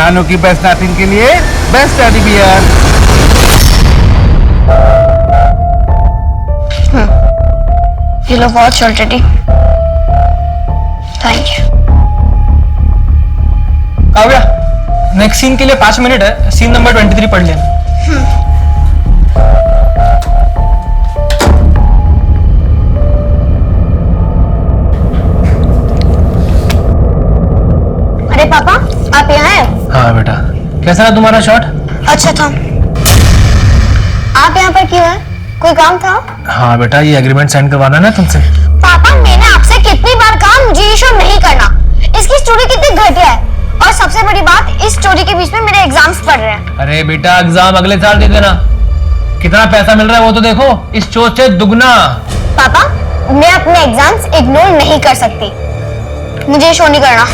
नानू की बेस्ट नातिन के लिए बेस्ट टेडी बियर। ये लो watch already. Thank you. Kavya, next scene के लिए 5 मिनट है, सीन नंबर 23 पढ़ लेना। अरे पापा, आप यहाँ हैं? हाँ बेटा, कैसा है तुम्हारा शॉट? अच्छा था। आप यहाँ पर क्यों हैं? कोई काम था? हाँ बेटा, ये एग्रीमेंट साइन करवाना है ना तुमसे। पापा, मैंने आपसे कितनी बार कहा मुझे ये शो नहीं करना। इसकी स्टोरी कितनी घटिया है, और सबसे बड़ी बात, इस स्टोरी के बीच में मेरे एग्जाम्स पढ़ रहे हैं। अरे बेटा, एग्जाम अगले साल दे देना। कितना पैसा मिल रहा है वो तो देखो, इस शो से दुगना। पापा, मैं अपने एग्जाम्स इग्नोर नहीं कर सकती। मुझे ये शो नहीं करना।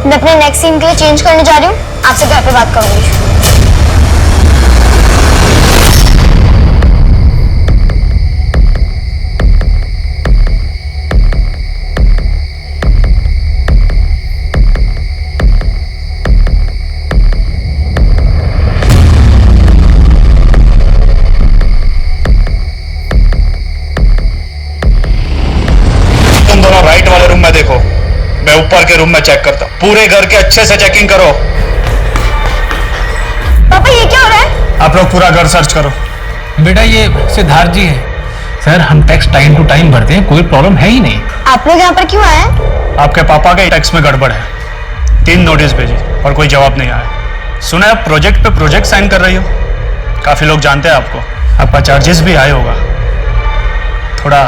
मैं अपने नेक्स्ट सीन के लिए चेंज करने जा रही हूँ, आपसे घर पे बात करूंगी। राइट वाले रूम में देखो, मैं ऊपर के रूम में चेक करता हूँ। पूरे घर के अच्छे से चेकिंग करो। पापा, ये क्या हो रहा है? आप लोग पूरा घर सर्च करो। बेटा, ये सिद्धार्थ जी है। सर, हम टैक्स टाइम टू टाइम भरते हैं, कोई प्रॉब्लम है ही नहीं। आप लोग यहाँ पर क्यों आए? आपके पापा के टैक्स में गड़बड़ है। 3 नोटिस भेजी और कोई जवाब नहीं आया। सुना है आप प्रोजेक्ट पे प्रोजेक्ट साइन कर रही हो। काफी लोग जानते हैं आपको, आपका चार्जेस भी हाई होगा। थोड़ा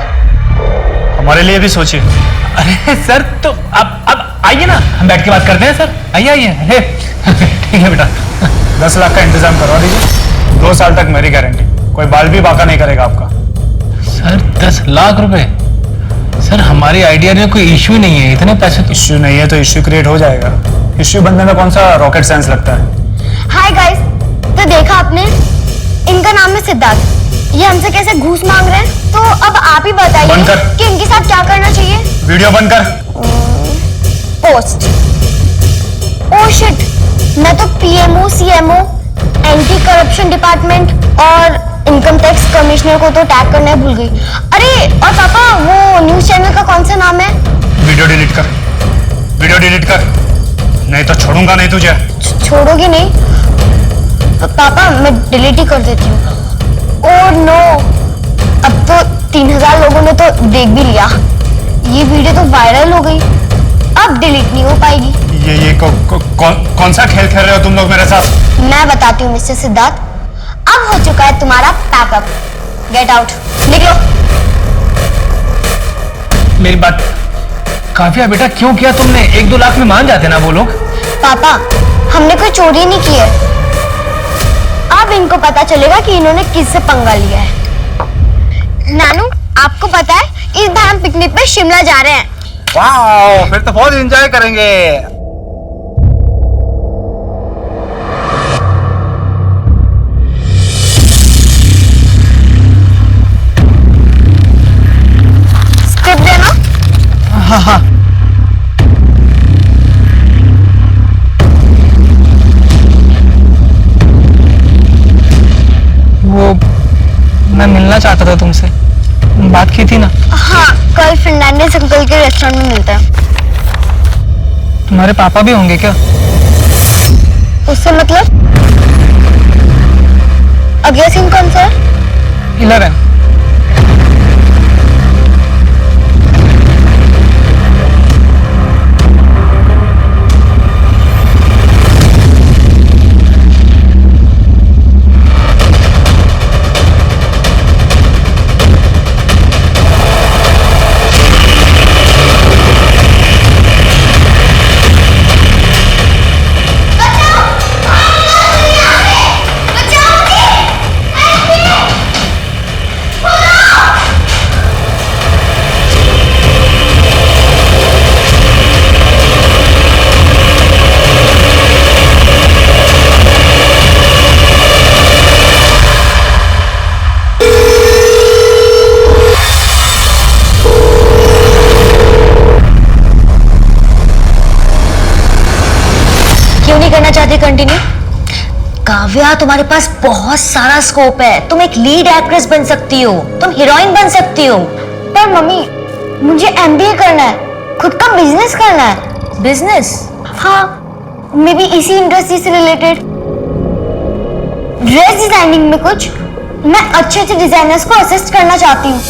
हमारे लिए भी सोचिए। अरे सर, तो अब आइए ना, हम बैठ के बात करते हैं। सर आइए आइए। अरे ठीक है बेटा। 10 लाख का इंतजाम करवा दीजिए। 2 साल तक मेरी गारंटी, कोई बाल भी बाका नहीं करेगा आपका। सर 10 लाख रुपए? सर, हमारी आइडिया में कोई इश्यू नहीं है, इतने पैसे तो। इश्यू नहीं है तो इश्यू क्रिएट हो जाएगा। इश्यू बनने में कौन सा रॉकेट साइंस लगता है। हाय गाइस, तो देखा आपने, इनका नाम है सिद्धार्थ। ये हमसे कैसे घूस मांग रहे हैं, तो अब आप ही बताइए कि इनके साथ क्या करना चाहिए। वीडियो बंद कर। पोस्ट। ओह शिट, मैं तो PMO, CMO, anti corruption department और इनकम टैक्स कमिश्नर को तो टैग करना भूल गई। अरे और पापा, वो न्यूज चैनल का कौन सा नाम है? वीडियो डिलीट कर, वीडियो डिलीट कर, नहीं तो छोड़ूंगा नहीं तुझे। छोड़ोगे नहीं? पापा, मैं डिलीट ही कर देती हूँ। ओह नो, अब तो 3000 लोगों ने तो देख भी लिया। ये वीडियो तो वायरल हो गई, अब डिलीट नहीं हो पाएगी। ये कौन सा खेल खेल रहे हो तुम लोग मेरे साथ? मैं बताती हूँ मिस्टर सिद्धार्थ, अब हो चुका है तुम्हारा पैकअप। गेट आउट, निकलो। मेरी बात। काव्या बेटा, क्यों किया तुमने? 1-2 लाख में मान जाते ना वो लोग। पापा, हमने कोई चोरी नहीं की है। अब इनको पता चलेगा कि इन्होंने किससे पंगा लिया है। नानू, आपको पता है, इस बार हम पिकनिक पे शिमला जा रहे हैं। वाह, फिर तो बहुत एंजॉय करेंगे। स्क्रिप्ट देना। हाँ हाँ। वो मैं मिलना चाहता था तुमसे, बात की थी ना। हाँ, कल फर्नांडिस अंकल के रेस्टोरेंट में मिलते हैं। तुम्हारे पापा भी होंगे क्या? उससे मतलब? अगला सीन कौन सा है? 11। Study continue. काव्या, तुम्हारे पास बहुत सारा स्कोप है, तुम एक लीड एक्ट्रेस बन सकती हो, तुम हीरोइन बन सकती हो। पर मम्मी, मुझे एमबीए करना है, खुद का बिजनेस करना है। बिजनेस? हाँ, मे बी इसी इंडस्ट्री से रिलेटेड, ड्रेस डिजाइनिंग में कुछ। मैं अच्छे अच्छे डिजाइनर्स को असिस्ट करना चाहती हूँ।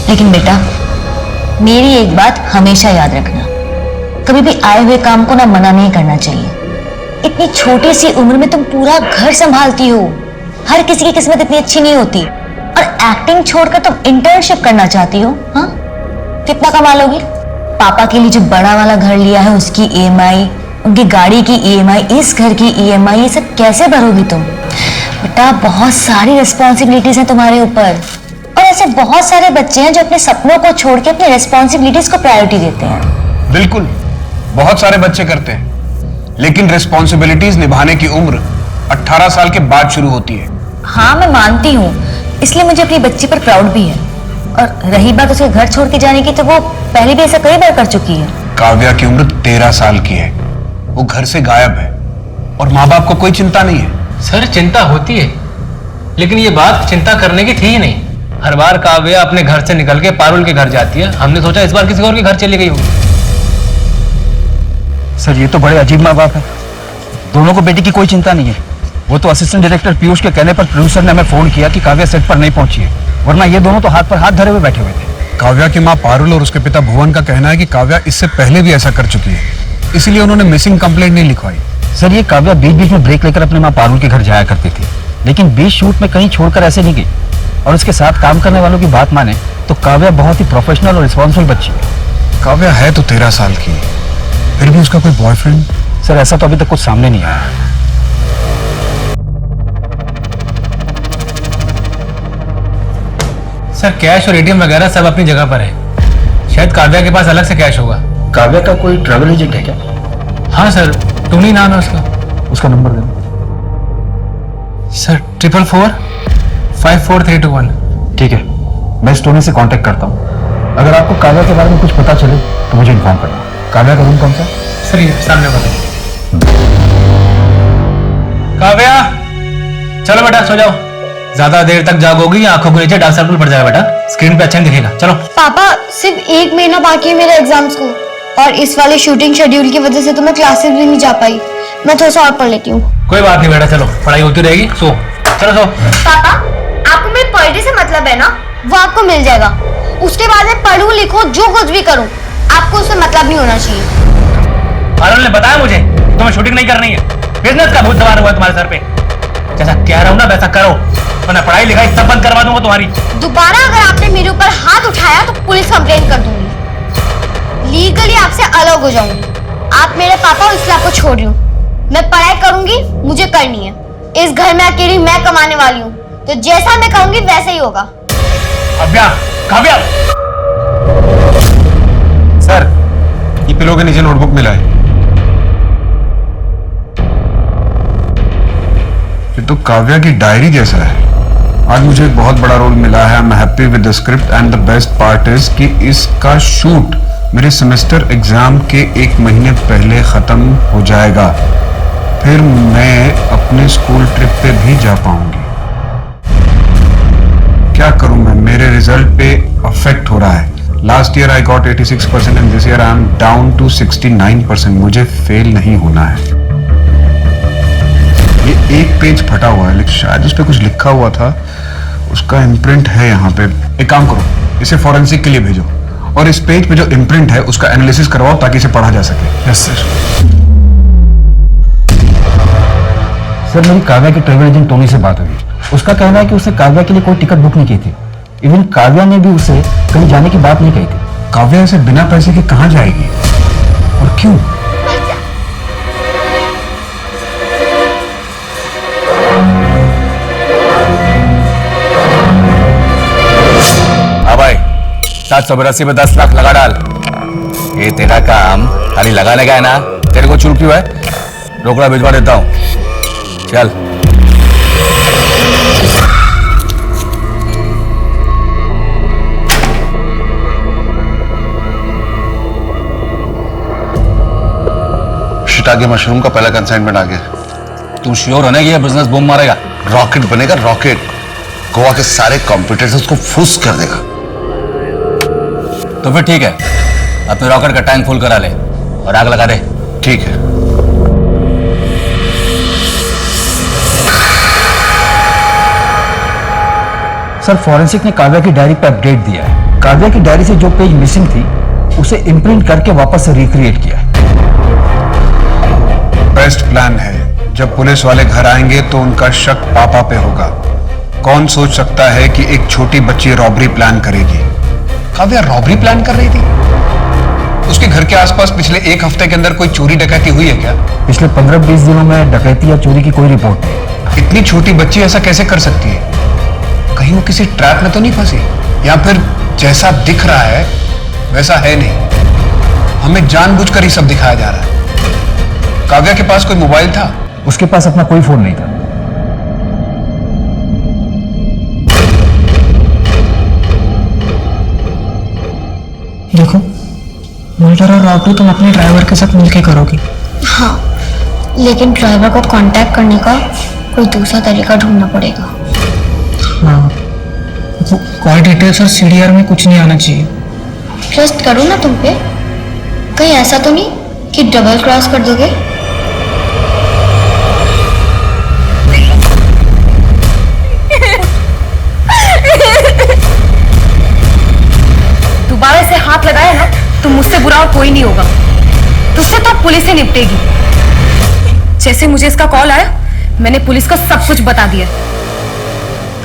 लेकिन बेटा, मेरी एक बात हमेशा याद रखना, कभी भी आए हुए काम को ना मना नहीं करना चाहिए। इतनी छोटी सी उम्र में तुम पूरा घर संभालती हो, हर किसी की किस्मत इतनी अच्छी नहीं होती। और एक्टिंग छोड़कर तुम इंटर्नशिप करना चाहती हो, हाँ? कितना कमा लोगी? पापा के लिए जो बड़ा वाला घर लिया है उसकी ईएमआई, उनकी गाड़ी की ईएमआई, इस घर की ईएमआई, ये सब कैसे भरोगी तुम? बेटा, बहुत सारी रिस्पॉन्सिबिलिटीज हैं तुम्हारे ऊपर, और ऐसे बहुत सारे बच्चे हैं जो अपने सपनों को छोड़ के अपनी रिस्पॉन्सिबिलिटीज को प्रायोरिटी देते हैं। बिल्कुल, बहुत सारे बच्चे करते हैं, लेकिन रिस्पॉन्सिबिलिटीज निभाने की उम्र 18 साल के बाद शुरू होती है। हाँ, मैं मानती हूँ, इसलिए मुझे अपनी बच्ची पर प्राउड भी है। और रही बात उसके घर छोड़ के जाने की, तो वो पहले भी ऐसा कई बार कर चुकी है। काव्या की उम्र 13 साल की है, वो घर से गायब है और माँ बाप को कोई चिंता नहीं है। सर, चिंता होती है, लेकिन ये बात चिंता करने की थी ही नहीं। हर बार काव्या अपने घर से निकल के पारुल के घर जाती है, हमने सोचा इस बार किसी और के घर चली गई होगी। सर, ये तो बड़े अजीब माँ बाप है। दोनों को बेटी की कोई चिंता नहीं है। वो तो असिस्टेंट डायरेक्टर पीयूष के कहने पर प्रोड्यूसर ने हमें फोन किया कि काव्या सेट पर नहीं पहुंची है, वरना ये दोनों तो हाथ पर हाथ धरे हुए बैठे हुए थे। काव्या की माँ पारुल और उसके पिता भुवन का कहना है कि काव्या इससे पहले भी ऐसा कर चुकी है, इसीलिए उन्होंने मिसिंग कंप्लेंट नहीं लिखवाई। सर, ये काव्या बीच बीच में ब्रेक लेकर अपने माँ पारुल के घर जाया करती थी, लेकिन बीच शूट में कहीं छोड़कर ऐसे नहीं गई। और उसके साथ काम करने वालों की बात माने तो काव्या बहुत ही प्रोफेशनल और रिस्पॉन्सिबल बच्ची है। काव्या है तो 13 साल की, फिर भी उसका कोई बॉयफ्रेंड? सर, ऐसा तो अभी तक कुछ सामने नहीं आया। सर, कैश और एटीएम वगैरह सब अपनी जगह पर है। शायद काव्या के पास अलग से कैश होगा। काव्या का कोई ट्रैवल एजेंट है क्या? हाँ सर, टोनी नाम है उसका। उसका नंबर देना। सर, 444 54321। ठीक है, मैं इस टोनी से कांटेक्ट करता हूँ। अगर आपको काव्या के बारे में कुछ पता चले तो मुझे इन्फॉर्म करना। काव्या का रूम कौन सा? सर, ये सामने वाला। काव्या, चलो बेटा सो जाओ। ज्यादा देर तक जागोगी आंखों के नीचे डार्क सर्कल पड़ जाएगा बेटा, स्क्रीन पे अच्छा नहीं दिखेगा। चलो। पापा, सिर्फ 1 महीना बाकी है मेरे एग्जाम्स को, और इस वाले शूटिंग शेड्यूल की वजह से तो मैं क्लासेस भी नहीं जा पाई। मैं थोड़ा सा और पढ़ लेती हूँ। कोई बात नहीं बेटा, चलो पढ़ाई होती रहेगी। सो चलो सो। पापा, आपको मेरी पोएट्री से मतलब है ना, वो आपको मिल जाएगा। उसके बाद में पढ़ूं लिखूं जो कुछ भी करूं, आपको उससे मतलब नहीं होना चाहिए। पारुल ने बताया मुझे तुम्हें शूटिंग नहीं करनी है, बिजनेस का भूत सवार हुआ तुम्हारे सर पे। जैसा कह रहा हूं ना वैसा करो, वरना पढ़ाई लिखाई सब बंद करवा दूंगा तुम्हारी। दोबारा अगर आपने मेरे ऊपर हाथ उठाया तो पुलिस कंप्लेंट कर दूंगी, लीगली आपसे अलग हो जाऊंगी। आप मेरे पापा हो, इसलिए आपको छोड़ रही हूँ। मैं पढ़ाई करूंगी, मुझे करनी है। इस घर में अकेली मैं कमाने वाली हूँ, तो जैसा मैं कहूंगी वैसे ही होगा। काव्या, काव्या। सर, ये पिलो के नीचे नोटबुक मिला है। ये तो काव्या की डायरी जैसा है। आज मुझे एक बहुत बड़ा रोल मिला है। I am happy with the script and the best part is कि इसका शूट मेरे सेमेस्टर एग्जाम के 1 महीने पहले खत्म हो जाएगा। फिर मैं अपने स्कूल ट्रिप पे भी जा पाऊंगी। क्या करूं मैं, मेरे रिजल्ट पे अफेक्ट हो रहा है। Last year I got 86% and this year I am down to 69%। मुझे फेल नहीं होना है। ये एक पेज फटा हुआ है, लेकिन शायद उस पर कुछ लिखा हुआ था, उसका इम्प्रिंट है यहाँ पे। एक काम करो, इसे फॉरेंसिक के लिए भेजो और इस पेज पे जो इम्प्रिंट है उसका एनालिसिस करवाओ ताकि इसे पढ़ा जा सके। Yes sir. सर, मेरी काव्या के ट्रैवल एजेंट टोनी से बात हुई। उसका कहना है कि उसने काव्या के लिए कोई टिकट बुक नहीं की थी। इवन काव्या ने भी उसे कहीं जाने की बात नहीं कही थी। काव्या ऐसे बिना पैसे के कहाँ जाएगी और क्यों? हाँ भाई, 782 पे 10 लाख लगा डाल। ये तेरा काम खाली लगाने का है ना? तेरे को चूक क्यों है? रोकड़ा भिजवा देता हूँ, चल। शिटागी मशरूम का पहला कंसाइनमेंट आ गया। तू श्योर होने की बिजनेस बूम मारेगा? रॉकेट बनेगा, रॉकेट। गोवा के सारे कॉम्पिटिटर्स उसको फुस कर देगा। तो फिर ठीक है, अपने रॉकेट का टैंक फुल करा ले और आग लगा दे। ठीक है। सर फॉरेंसिक ने काव्या की डायरी पर अपडेट दिया है। काव्या की डायरी से जो पेज मिसिंग थी उसे इम्प्रिंट करके वापस से रिक्रिएट किया है। बेस्ट प्लान है। जब पुलिस वाले घर आएंगे तो उनका शक पापा पे होगा। कौन सोच सकता है कि एक छोटी बच्ची रॉबरी प्लान करेगी? काव्या रॉबरी प्लान कर रही थी? उसके घर के आसपास पिछले एक हफ्ते के अंदर कोई चोरी डकैती हुई है क्या? पिछले 15-20 दिनों में डकैती या चोरी की कोई रिपोर्ट नहीं। इतनी छोटी बच्ची ऐसा कैसे कर सकती है? कहीं वो किसी ट्रैप में तो नहीं फंसी? या फिर जैसा दिख रहा है वैसा है नहीं, हमें जानबूझकर ही सब दिखाया जा रहा है। काव्या के पास कोई मोबाइल था? उसके पास अपना कोई फोन नहीं था। देखो, मर्डर और रॉबरी तुम अपने ड्राइवर के साथ मिलके करोगी। हाँ, लेकिन ड्राइवर को कांटेक्ट करने का कोई दूसरा तरीका ढूंढना पड़ेगा। हाँ, तो कॉल डिटेल्स और सीडीआर में कुछ नहीं आना चाहिए। ट्रस्ट करूँ ना तुम पे? कहीं ऐसा तो नहीं कि डबल क्रॉस कर दोगे? दोबारा से हाथ लगाया ना तो मुझसे बुरा और कोई नहीं होगा। तुझसे तो पुलिस से निपटेगी। जैसे मुझे इसका कॉल आया मैंने पुलिस को सब कुछ बता दिया।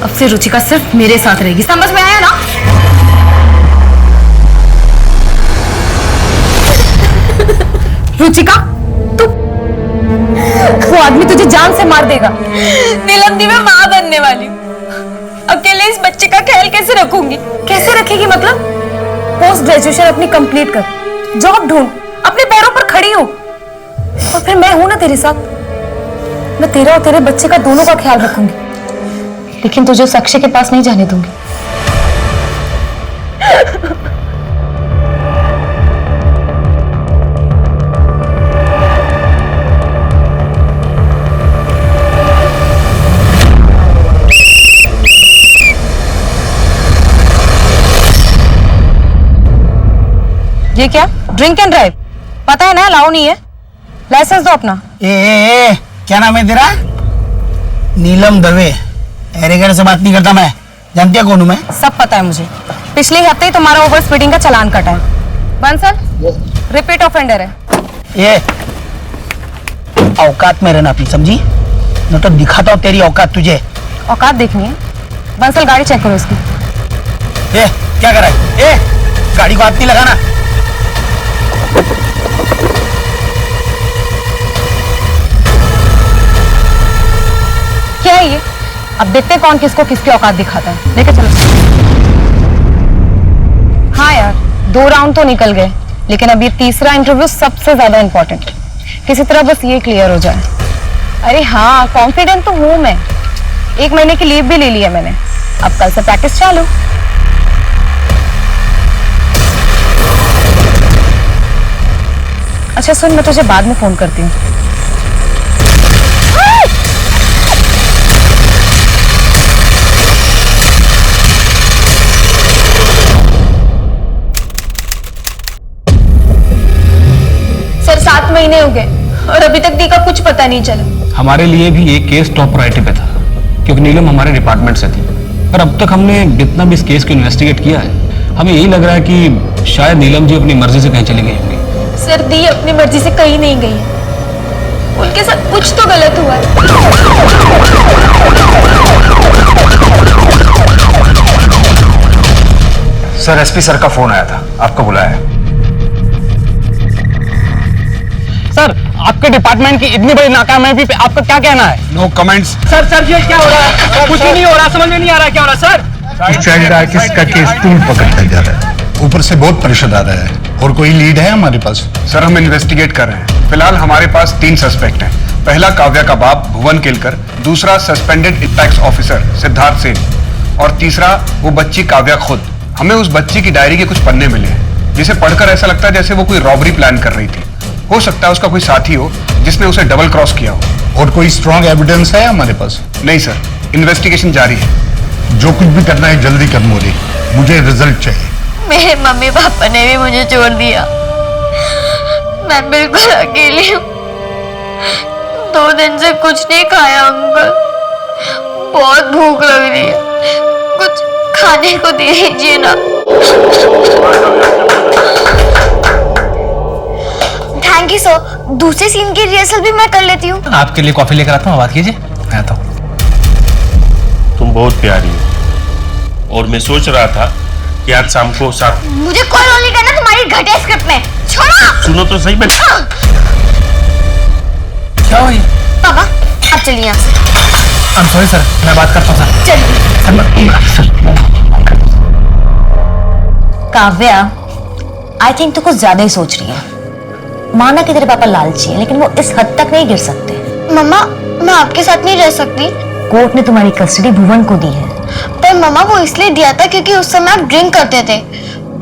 अब से रुचिका सिर्फ मेरे साथ रहेगी, समझ में आया ना? रुचिका, तू वो आदमी तुझे जान से मार देगा। नीलम दी, मैं माँ बनने वाली हूँ। अकेले इस बच्चे का ख्याल कैसे रखूंगी? कैसे रखेगी मतलब? पोस्ट ग्रेजुएशन अपनी कंप्लीट कर, जॉब ढूंढ, अपने पैरों पर खड़ी हो, और फिर मैं हूं ना तेरे साथ। मैं तेरा और तेरे बच्चे का दोनों का ख्याल रखूंगी, लेकिन तुझे उस अक्षय के पास नहीं जाने दूंगी। ये क्या? Drink and drive? पता है ना अलाउ नहीं है। लाइसेंस दो अपना। ए, क्या नाम है तेरा? नीलम दवे। अरे घर से बात नहीं करता मैं, जानती है कौन हूँ मैं? सब पता है मुझे। पिछले हफ्ते ही तुम्हारा ओवर स्पीडिंग का चालान कटा है। बंसल रिपीट ऑफेंडर है। ये औकात में रहना अपनी, समझी? न तो दिखाता हूँ तेरी औकात तुझे। औकात देखनी है? बंसल गाड़ी चेक करो इसकी। ए, क्या कर रहा है? ए, गाड़ी को हाथ नहीं लगाना। क्या है ये? अब देखते हैं कौन किसको किसकी औकात दिखाता है। लेके चलो। हाँ यार, 2 राउंड तो निकल गए, लेकिन अब ये तीसरा इंटरव्यू सबसे ज्यादा इंपॉर्टेंट है। किसी तरह बस ये क्लियर हो जाए। अरे हाँ, कॉन्फिडेंट तो हूं मैं। 1 महीने की लीव भी ले ली है मैंने। अब कल से प्रैक्टिस चालू। अच्छा सुन, मैं तुझे बाद में फोन करती हूँ। सर 7 महीने हो गए और अभी तक दी का कुछ पता नहीं चला। हमारे लिए भी ये केस टॉप प्रायोरिटी पे था, क्योंकि नीलम हमारे डिपार्टमेंट से थी। पर अब तक हमने जितना भी इस केस को इन्वेस्टिगेट किया है, हमें यही लग रहा है कि शायद नीलम जी अपनी मर्जी से कहीं चली गई होंगी। सर दी अपनी मर्जी से कहीं नहीं गई है। उनके साथ कुछ तो गलत हुआ है। सर एसपी सर का फोन आया था, आपको बुलाया है। सर, आपके डिपार्टमेंट की इतनी बड़ी नाकामयाबी पे आपका क्या कहना है? No comments. सर ये क्या हो रहा है? कुछ ही नहीं हो रहा, समझ में नहीं आ रहा क्या हो रहा है सर। चल रहा है किसका केस तुम पकड़ता जा रहा है। ऊपर से बहुत प्रेशर आ रहा है। और कोई लीड है हमारे पास? सर हम इन्वेस्टिगेट कर रहे हैं। फिलहाल हमारे पास 3 सस्पेक्ट हैं। पहला काव्या का बाप भुवन केलकर, दूसरा suspended tax officer Siddharth Sen, और तीसरा वो बच्ची काव्या खुद। हमें उस बच्ची की डायरी के कुछ पन्ने मिले हैं, जिसे पढ़कर ऐसा लगता है जैसे वो कोई रॉबरी प्लान कर रही थी। हो सकता है उसका कोई साथी हो जिसने उसे डबल क्रॉस किया हो। और कोई स्ट्रॉन्ग एविडेंस है हमारे पास? नहीं सर, इन्वेस्टिगेशन जारी है। जो कुछ भी करना है जल्दी कर मोदी, मुझे रिजल्ट चाहिए। मेरे मम्मी पापा ने भी मुझे छोड़ दिया। मैं बिल्कुल अकेली हूँ। 2 दिन से कुछ नहीं खाया अंकल, बहुत भूख लग रही है, कुछ खाने को दे दीजिए ना। Thank you sir. दूसरे सीन की रिहर्सल भी मैं कर लेती हूँ। आपके लिए कॉफी लेकर आता हूँ, बात कीजिए, मैं आता हूँ। तुम बहुत प्यारी हो और मैं सोच रहा था कि आज शाम को साथ। मुझे कोई रोल नहीं करना तुम्हारी घटिया स्क्रिप्ट में। छोड़ो। सुनो तो सही बेटा। क्या हुई? पापा अब चलिए यहाँ से। I'm sorry सर, मैं बात करता हूँ सर। चलिए। काव्या, आई थिंक तू कुछ ज्यादा ही सोच रही है। माना कि तेरे पापा लालची है, लेकिन वो इस हद तक नहीं गिर सकते। मम्मा मैं आपके साथ नहीं रह सकती। कोर्ट ने तुम्हारी कस्टडी भुवन को दी है। पर मम्मा वो इसलिए दिया था क्योंकि उस समय आप ड्रिंक करते थे।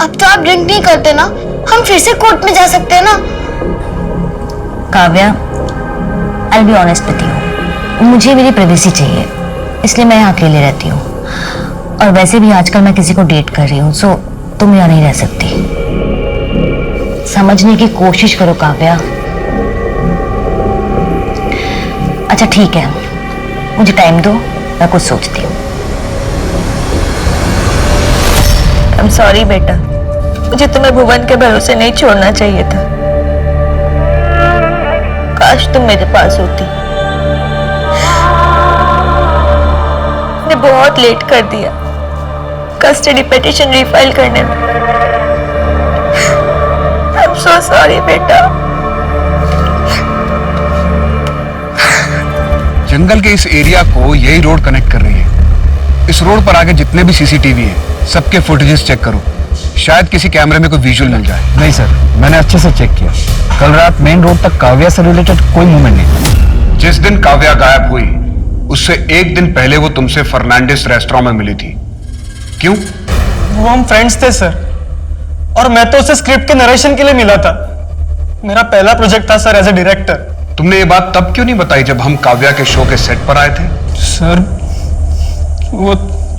अब तो आप ड्रिंक नहीं करते ना, हम फिर से कोर्ट में जा सकते हैं ना। Kavya, I'll be honest with you, मुझे मेरी प्राइवेसी चाहिए, इसलिए मैं यहाँ अकेले रहती हूँ। और वैसे भी आजकल मैं किसी को डेट कर रही हूँ, सो तुम यहाँ नहीं रह सकती। समझने की कोशिश करो काव्या। अच्छा ठीक है, मुझे टाइम दो, मैं कुछ सोचती हूँ। I'm sorry बेटा, मुझे तुम्हें भुवन के भरोसे नहीं छोड़ना चाहिए था। काश तुम मेरे पास होती। ने बहुत लेट कर दिया कस्टडी पिटीशन रीफाइल करने में। I'm so sorry बेटा। जंगल के इस एरिया को यही रोड कनेक्ट कर रही है। इस रोड पर आगे जितने भी सीसीटीवी हैं, सबके फुटेजेस चेक करो, शायद किसी कैमरे में कोई विजुअल मिल जाए। नहीं सर, मैंने अच्छे से चेक किया। कल रात मेन रोड तक काव्या से रिलेटेड कोई मूवमेंट नहीं। जिस दिन काव्या गायब हुई उससे एक दिन पहले वो तुमसे फर्नांडिस रेस्टोरेंट में मिली थी। क्यों? वो हम फ्रेंड्स थे सर, और मैं तो उसे स्क्रिप्ट के नरेशन के लिए मिला था। मेरा पहला प्रोजेक्ट था सर एज ए डायरेक्टर। तुमने ये बात तब क्यों नहीं बताई जब हम काव्या के शो के सेट पर आए थे? सर वो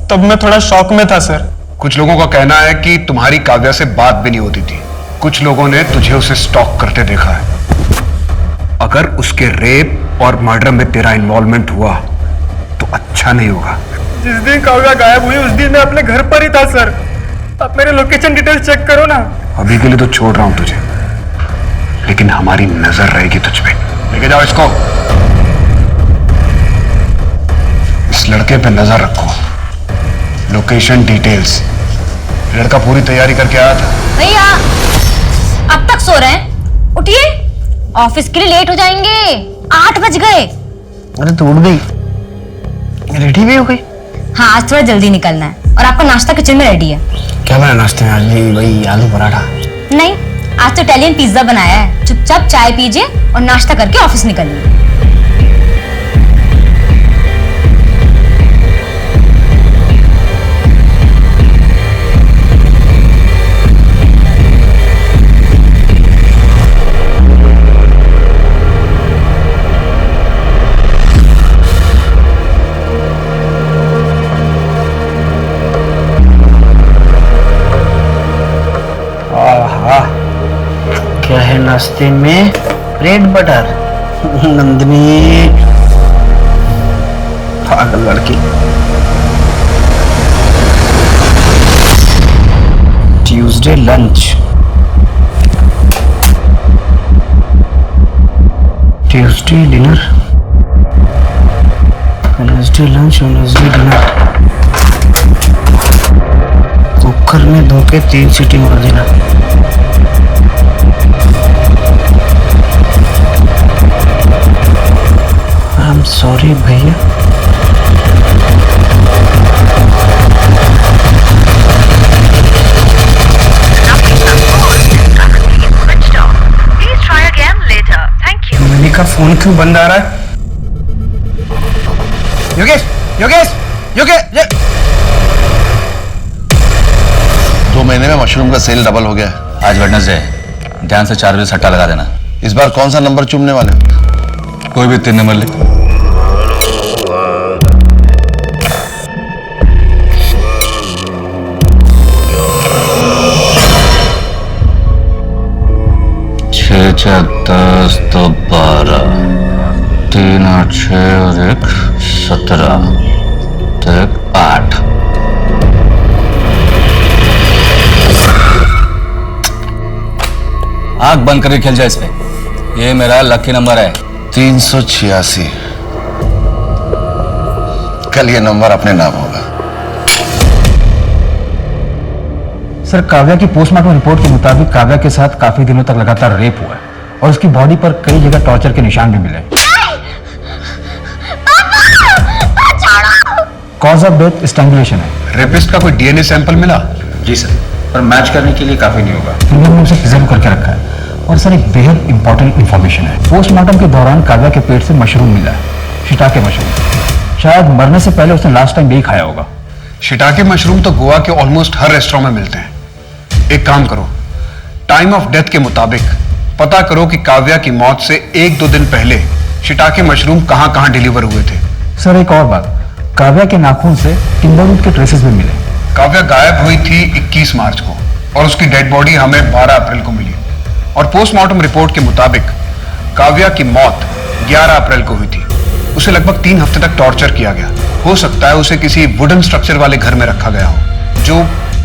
तब मैं थोड़ा शॉक में था सर। कुछ लोगों का कहना है कि तुम्हारी काव्या से बात भी नहीं होती थी। कुछ लोगों ने तुझे उसे स्टॉक करते देखा है। अगर उसके रेप और मर्डर में तेरा इन्वॉल्वमेंट हुआ तो अच्छा नहीं होगा। जिस दिन काव्या गायब हुई उस दिन मैं अपने घर पर ही था सर। आप मेरे लोकेशन डिटेल चेक करो ना। अभी के लिए तो छोड़ रहा हूं तुझे, लेकिन हमारी नजर रहेगी तुझ पे। लेके जाओ इसको। इस लड़के पे नजर रखो। Location details. लड़का पूरी तैयारी करके आया था। भैया अब तक सो रहे हैं, उठिए, ऑफिस के लिए लेट हो जाएंगे। 8 बज गए। अरे तो उठ गई, रेडी भी हो गई? हाँ, आज थोड़ा जल्दी निकलना है। और आपका नाश्ता किचन में रेडी है। क्या बना नाश्ते में आज? वही आलू पराठा। नहीं, आज तो इटालियन पिज्जा बनाया है। चुपचाप चाय पीजिए और नाश्ता करके ऑफिस निकलिए। क्या है नाश्ते में? Bread butter. नंदनी पागल लड़की। Tuesday lunch, Tuesday dinner, Wednesday lunch, Wednesday dinner. Cooker में धो के 3 सीटी मार देना। I'm sorry भैया। मनी का फोन क्यों बंद आ रहा है? योगेश, योगेश, योगेश। 2 महीने में मशरूम का सेल डबल हो गया। आज वेडनेसडे, ध्यान से 4 बजे सट्टा लगा देना। इस बार कौन सा नंबर चूमने वाले हो? कोई भी 3 नंबर लिख। छः 10 तो 12, 3 8 6 और 1 17, तो 1 8। आंख बंद करके खेल जाए इस पे। ये मेरा लकी नंबर है 386। कल ये नंबर अपने नाम होगा। सर, काव्या की पोस्टमार्टम रिपोर्ट के मुताबिक काव्या के साथ काफी दिनों तक लगातार रेप हुआ है और उसकी बॉडी पर कई जगह टॉर्चर के निशान भी मिले। कॉज ऑफ डेथ स्ट्रैंगुलेशन है। रेपिस्ट का कोई डीएनए सैंपल मिला? जी सर, पर मैच करने के लिए काफी नहीं होगा। फिंगर ने उसे प्रिजर्व करके रखा है। और सर, एक बेहद इंपॉर्टेंट इंफॉर्मेशन है। पोस्टमार्टम के दौरान काव्या के पेट से मशरूम मिला है, शिटाके मशरूम। शायद मरने से पहले उसने लास्ट टाइम यही खाया होगा। शिटाके मशरूम तो गोवा के ऑलमोस्ट हर रेस्टोरेंट में मिलते हैं। एक काम करो, टाइम ऑफ डेथ के मुताबिक पता करो कि काव्या की मौत से 1-2 दिन पहले शिटाके मशरूम कहां कहां डिलीवर हुए थे। सर, एक और बात, काव्या के नाखून से टिम्बरवुड के ट्रेसेस भी मिले। काव्या गायब हुई थी 21 मार्च को और उसकी डेड बॉडी हमें 12 अप्रैल को मिली और पोस्टमार्टम रिपोर्ट के मुताबिक काव्या की मौत 11 अप्रैल को हुई थी। उसे लगभग 3 हफ्ते तक टॉर्चर किया गया। हो सकता है उसे किसी वुडन स्ट्रक्चर वाले घर में रखा गया हो जो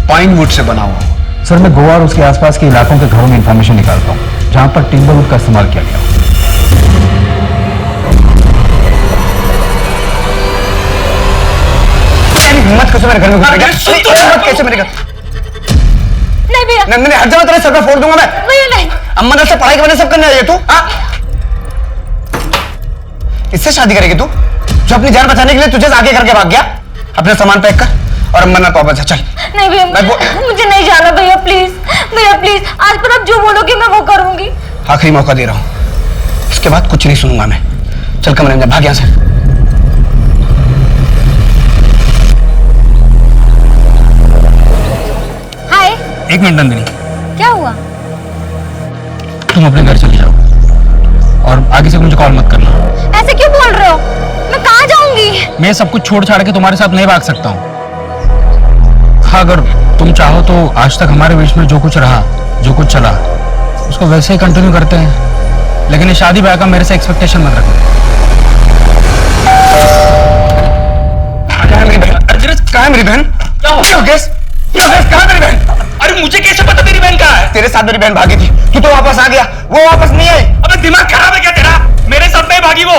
पाइन वुड से बना हुआ हो। सर, मैं गोवा और उसके आसपास के इलाकों के घरों में इंफॉर्मेशन निकालता हूँ जहां पर टिम्बरवुड का इस्तेमाल किया गया हो। हिम्मत कैसे मेरे घर में घुस गया? हिम्मत कैसे मेरे घर? नहीं भैया, नंदिनी हट जाओ, तेरे सर पे फोड़ दूंगा मैं। भैया नहीं। अम्मा ने से पढ़ाई के वजह सब करने आई है तू? इससे शादी करेगी तू जो अपनी जान बचाने के लिए तुझे आगे करके भाग गया? अपने सामान पैक कर और अम्मा ना वापस चल। नहीं भैया, मुझे नहीं जाना भैया, प्लीज भैया प्लीज। आज पर आप जो बोलोगे मैं वो करूंगी। आखिरी मौका दे रहा हूँ, इसके बाद कुछ नहीं सुनूंगा मैं। चल कमरे में भाग यहाँ से। एक मिनट नंदिनी, क्या हुआ? तुम अपने घर चले जाओ और आगे से मुझे कॉल मत करना। ऐसे क्यों बोल रहे हो? मैं कहाँ जाऊंगी? मैं सब कुछ छोड़ छाड़ के तुम्हारे साथ नहीं भाग सकता हूँ। हाँ, अगर तुम चाहो तो आज तक हमारे बीच में जो कुछ रहा, जो कुछ चला, उसको वैसे ही कंटिन्यू करते हैं। लेकिन ये शादी ब्याह का मेरे से एक्सपेक्टेशन मत रखना। कहाँ है मेरी बहन? कहाँ है मेरी बहन? क्या हो गया? कहाँ मेरी बहन? अरे मुझे कैसे पता तेरी बहन कहाँ है? तेरे साथ मेरी बहन भागी थी, तू तो वापस आ गया, वो वापस नहीं आई। अबे दिमाग खराब है क्या तेरा? मेरे साथ नहीं भागी वो।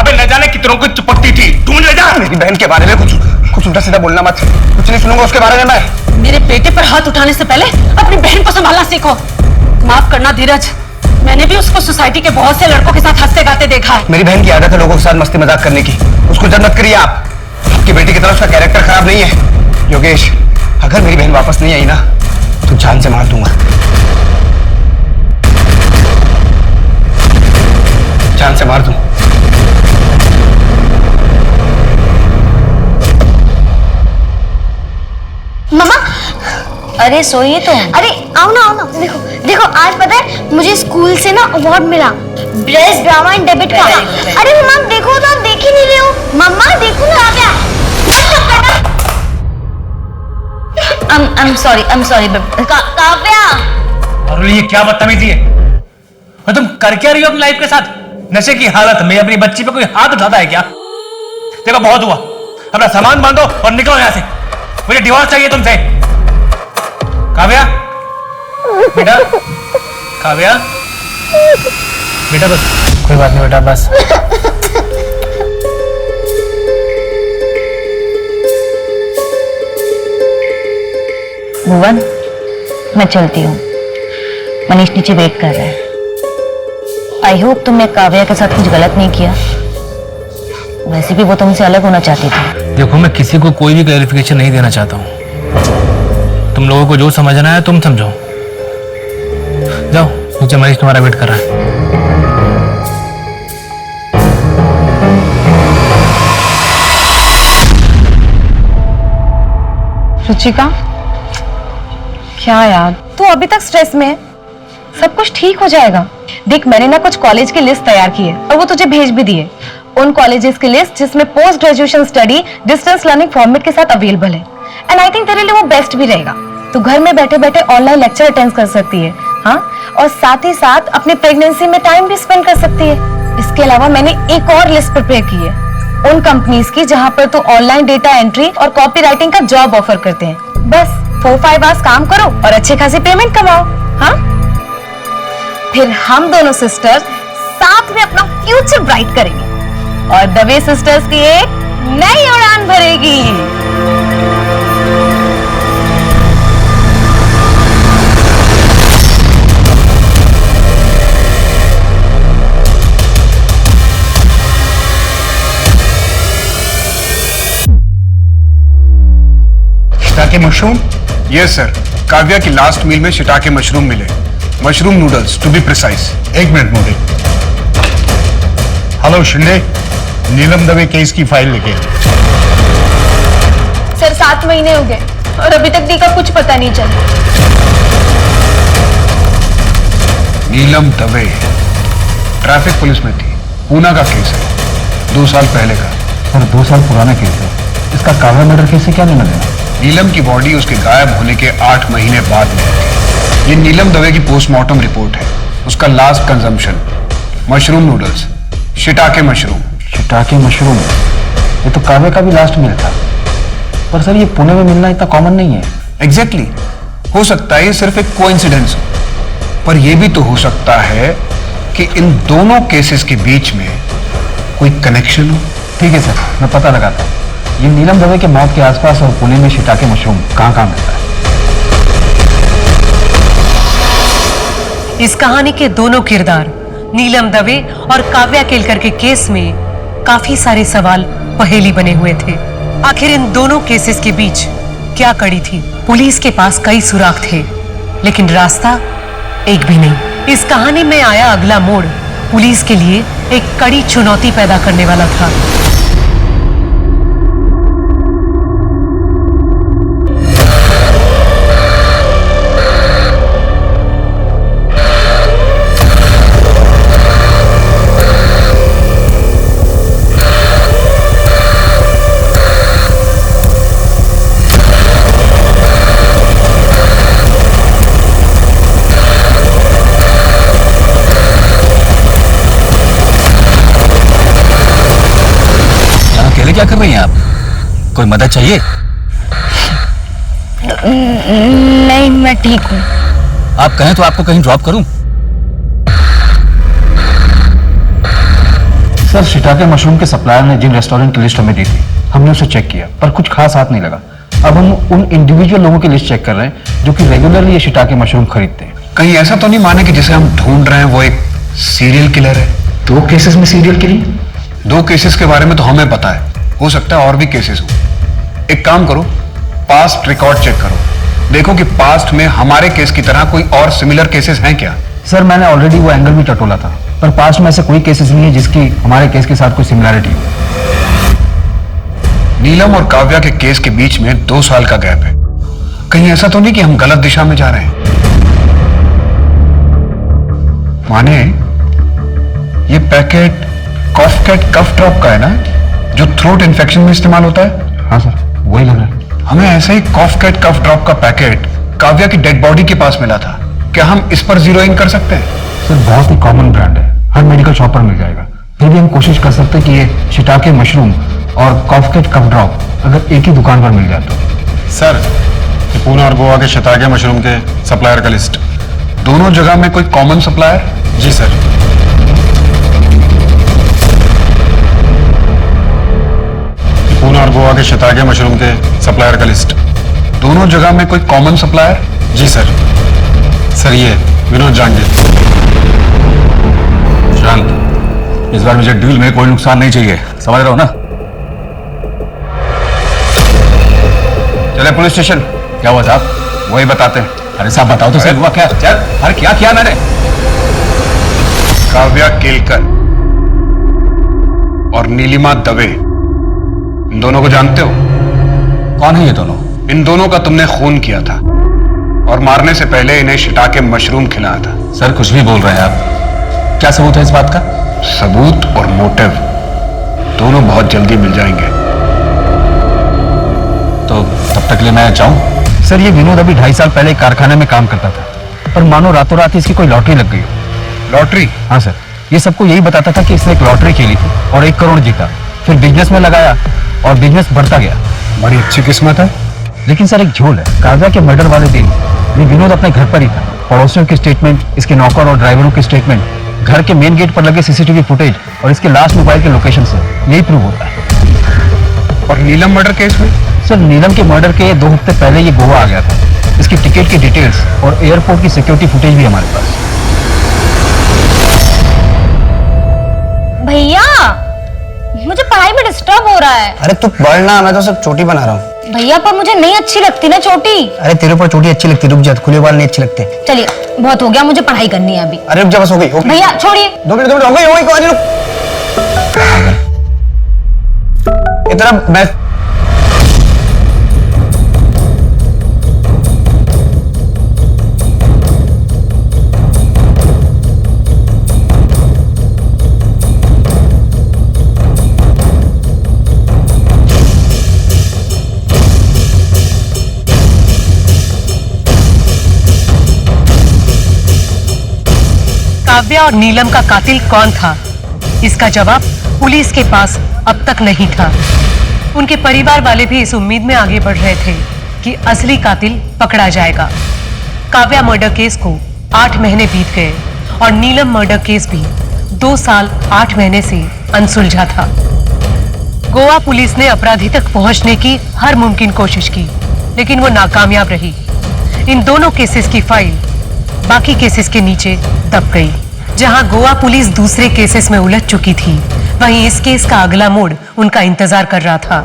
अबे न जाने कितनों को चिपकती थी। ढूंढ ले जा। मेरी बहन के बारे में कुछ उल्टा सीधा बोलना मत, कुछ नहीं सुनूंगा उसके बारे में मैं। मेरे बेटे पर हाथ उठाने से पहले अपनी बहन को संभालना सीखो। माफ करना धीरज, मैंने भी उसको सोसाइटी के बहुत से लड़कों के साथ हंसते गाते देखा है। मेरी बहन की आदत है लोगों के साथ मस्ती मजाक करने की, उसको जज मत करिए आप। आपकी बेटी की तरफ उसका कैरेक्टर खराब नहीं है। योगेश, अगर मेरी बहन वापस नहीं आई ना तो जान से मार दूंगा, जान से मार दूं। मम्मा, अरे सोइए तो। अरे आओ ना। देखो देखो, आज पता है मुझे स्कूल से ना अवार्ड मिला, बेस्ट ड्रामा एंड डेब्यूट का। अरे मम्मा देखो तो, आप देख ही नहीं रहे हो। मम्मा देखो ना। I'm sorry Kavya. और ये क्या बदतमीजी है? और तुम कर क्या रही हो अपनी लाइफ के साथ? नशे की हालत में अपनी बच्ची पे कोई हाथ उठाता है क्या? देखो बहुत हुआ, अपना सामान बांधो और निकलो यहाँ से। मुझे डिवोर्स चाहिए तुमसे। काव्या, बेटा, काव्या, बेटा बस, कोई बात नहीं बेटा, बस। भुवन, मैं चलती हूँ। मनीष नीचे वेट कर रहा है। आई होप तुमने काव्या के साथ कुछ गलत नहीं किया। वैसे भी वो तुमसे अलग होना चाहती थी। देखो, मैं किसी को कोई भी क्लैरिफिकेशन नहीं देना चाहता हूँ। तुम लोगों को जो समझना है तुम समझो। जाओ नीचे, मनीष तुम्हारा वेट कर रहा है। रुचिका, क्या यार, तू अभी तक स्ट्रेस में है? सब कुछ ठीक हो जाएगा। देख मैंने ना कुछ कॉलेज की लिस्ट तैयार की है और वो तुझे भेज भी दी है। उन कॉलेजेस की लिस्ट जिसमें post graduation study distance learning format के साथ अवेलेबल है एंड आई थिंक तेरे लिए वो बेस्ट भी रहेगा। तू घर में बैठे बैठे ऑनलाइन लेक्चर अटेंड कर सकती है, हाँ, और साथ ही साथ अपनी प्रेगनेंसी में टाइम भी स्पेंड कर सकती है। इसके अलावा मैंने एक और लिस्ट प्रिपेयर की है उन कंपनीज की जहां पर तू ऑनलाइन डेटा एंट्री और कॉपी राइटिंग का जॉब ऑफर करते हैं। बस 4-5 आवर्स काम करो और अच्छे खासी पेमेंट कमाओ, हाँ। फिर हम दोनों सिस्टर्स साथ में अपना फ्यूचर ब्राइट करेंगे और दवे सिस्टर्स की एक नई उड़ान भरेगी। Shiitake mushroom? Yes sir, Kavya की लास्ट मील में शिटाके मशरूम मिले, mushroom noodles to be precise. एक minute Modi. Hello Shinde, Neelam Dave case की फाइल लेके। सर 7 महीने हो गए और अभी तक दी का कुछ पता नहीं चला। नीलम दवे ट्रैफिक पुलिस में थी, पूना का केस है, 2 साल पहले का। सर 2 साल पुराना केस है, इसका काव्या मर्डर केस से क्या लेना देना? नीलम की बॉडी उसके गायब होने के 8 महीने बाद मिली थी। ये नीलम दवे की पोस्टमार्टम रिपोर्ट है। उसका last consumption mushroom noodles, shiitake mushroom. Shiitake mushroom, ये तो काव्या का भी लास्ट मील था। पर सर ये पुणे में मिलना इतना कॉमन नहीं है। एग्जैक्टली, हो सकता है ये सिर्फ एक कोइंसिडेंस हो, पर यह भी तो हो सकता है कि इन दोनों केसेस के बीच में कोई कनेक्शन हो। ठीक है सर, मैं पता लगाता हूँ ये नीलम दवे के मौत के आसपास और पुणे में शिटाके मशरूम कहाँ मिलता है। इस कहानी के दोनों किरदार नीलम दवे और काव्या केलकर के केस में काफी सारे सवाल पहेली बने हुए थे। आखिर इन दोनों केसेस के बीच क्या कड़ी थी? पुलिस के पास कई सुराग थे लेकिन रास्ता एक भी नहीं। इस कहानी में आया अगला मोड़ पुलिस के लिए एक कड़ी चुनौती पैदा करने वाला था। क्या कर रही हैं आप? कोई मदद चाहिए? नहीं, मैं ठीक हूँ। आप कहें तो आपको कहीं ड्रॉप करूं? सर शिटाके मशरूम के सप्लायर ने जिन रेस्टोरेंट की लिस्ट हमें दी थी हमने उसे चेक किया पर कुछ खास हाथ नहीं लगा। अब हम उन इंडिविजुअल लोगों की लिस्ट चेक कर रहे हैं जो कि रेगुलरली ये शिटाके मशरूम खरीदते हैं। कहीं ऐसा तो नहीं माने कि जिसे हम ढूंढ रहे हैं वो एक सीरियल किलर है? 2 केसेस में सीरियल किलिंग? 2 केसेस के बारे में तो हमें पता है, हो सकता है और भी केसेस हो। एक काम करो, पास्ट रिकॉर्ड चेक करो, देखो कि पास्ट में हमारे केस की तरह कोई और सिमिलर केसेस हैं क्या। सर मैंने ऑलरेडी वो एंगल भी टटोला था पर पास्ट में ऐसे कोई केसेस नहीं है जिसकी हमारे केस के साथ कोई सिमिलैरिटी हो। नीलम और काव्या के केस के बीच में 2 साल का गैप है। कहीं ऐसा तो नहीं कि हम गलत दिशा में जा रहे हैं? माने ये पैकेट कॉफकैट कफ ड्रॉप का है ना, जो थ्रोट इन्फेक्शन में इस्तेमाल होता है? हाँ सर, वही लग रहा है। हमें ऐसा ही कॉफकैट कफ ड्रॉप का पैकेट काव्या की डेड बॉडी के पास मिला था। क्या हम इस पर जीरो इन कर सकते हैं? सर बहुत ही कॉमन ब्रांड है, हर मेडिकल शॉप पर मिल जाएगा। फिर भी हम कोशिश कर सकते हैं कि ये शिटाके मशरूम और कॉफकैट कफ ड्रॉप अगर एक ही दुकान पर मिल जाए तो। सर ये पूना और गोवा के शिटाके मशरूम के सप्लायर का लिस्ट। दोनों जगह में कोई कॉमन सप्लायर? जी सर। पूना और गोवा के शिटाके मशरूम के सप्लायर का लिस्ट। दोनों जगह में कोई कॉमन सप्लायर? जी सर। सर ये विनोद जांगे। शांत, इस बार मुझे डील में कोई नुकसान नहीं चाहिए, समझ रहे हो ना? चले पुलिस स्टेशन। क्या हुआ साहब? वही बताते हैं। अरे साहब बताओ तो सही, हुआ क्या? चल, अरे क्या किया मैंने? काव्या केलकर और नीलिमा दवे, इन दोनों को जानते हो? कौन है ये दोनों? इन दोनों का तुमने खून किया था और मारने से पहले इन्हें शिटाके मशरूम खिलाया था। सर कुछ भी बोल रहे हैं आप। क्या सबूत है इस बात का? सबूत और मोटिव दोनों बहुत जल्दी मिल जाएंगे। तो तब तक के लिए मैं जाऊं? सर ये विनोद अभी 2.5 साल पहले एक कारखाने में काम करता था, पर मानो रातों रात इसकी कोई लॉटरी लग गई हो। लॉटरी? हाँ सर, ये सबको यही बताता था कि इसने एक लॉटरी खेली थी और 1 करोड़ जीता, फिर बिजनेस में लगाया और बिजनेस बढ़ता गया। बड़ी अच्छी किस्मत है। लेकिन सर एक झोल है, काव्या के मर्डर वाले दिन ये विनोद अपने घर पर ही था। पड़ोसियों की स्टेटमेंट, इसके नौकर और ड्राइवरों की स्टेटमेंट, घर के मेन गेट पर लगे सीसीटीवी फुटेज और इसके लास्ट मोबाइल के लोकेशन से यही प्रूव होता है। और नीलम मर्डर केस में? सर नीलम के मर्डर के 2 हफ्ते पहले ये गोवा आ गया था। इसकी टिकट की डिटेल्स और एयरपोर्ट की सिक्योरिटी फुटेज भी हमारे पास। भैया मुझे पढ़ाई में डिस्टर्ब हो रहा है। अरे तू पढ़ना, मैं तो सिर्फ चोटी बना रहा हूँ। भैया पर मुझे नहीं अच्छी लगती ना चोटी। अरे तेरे ऊपर चोटी अच्छी लगती, रुक जा, खुले बाल नहीं अच्छे लगते। चलिए बहुत हो गया, मुझे पढ़ाई करनी है अभी। अरे रुक जा, बस हो गई। भैया छोड़िए। 2 मिनट हो गई, रुक। इतना मैं काव्या और नीलम का कातिल कौन था, इसका जवाब पुलिस के पास अब तक नहीं था। उनके परिवार वाले भी इस उम्मीद में आगे बढ़ रहे थे कि असली कातिल पकड़ा जाएगा। काव्या मर्डर केस को 8 महीने बीत गए और नीलम मर्डर केस भी 2 साल 8 महीने से अनसुलझा था। गोवा पुलिस ने अपराधी तक पहुंचने की हर मुमकिन कोशिश की, लेकिन वो नाकामयाब रही। इन दोनों केसेस की फाइल बाकी केसेस के नीचे दब गई। जहां गोवा पुलिस दूसरे केसेस में उलझ चुकी थी, वहीं इस केस का अगला मोड़ उनका इंतजार कर रहा था।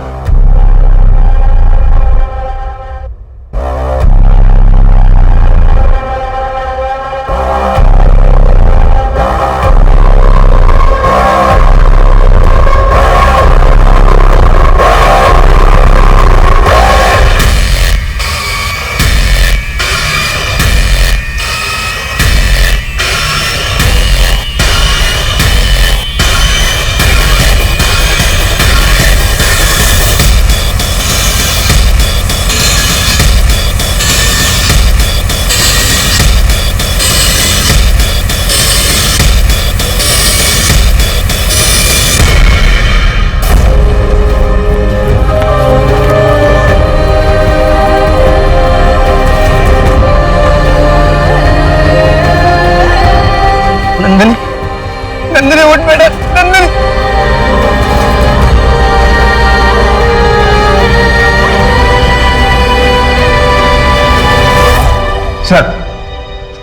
नंदिनी उठ बेटा, नंदिनी।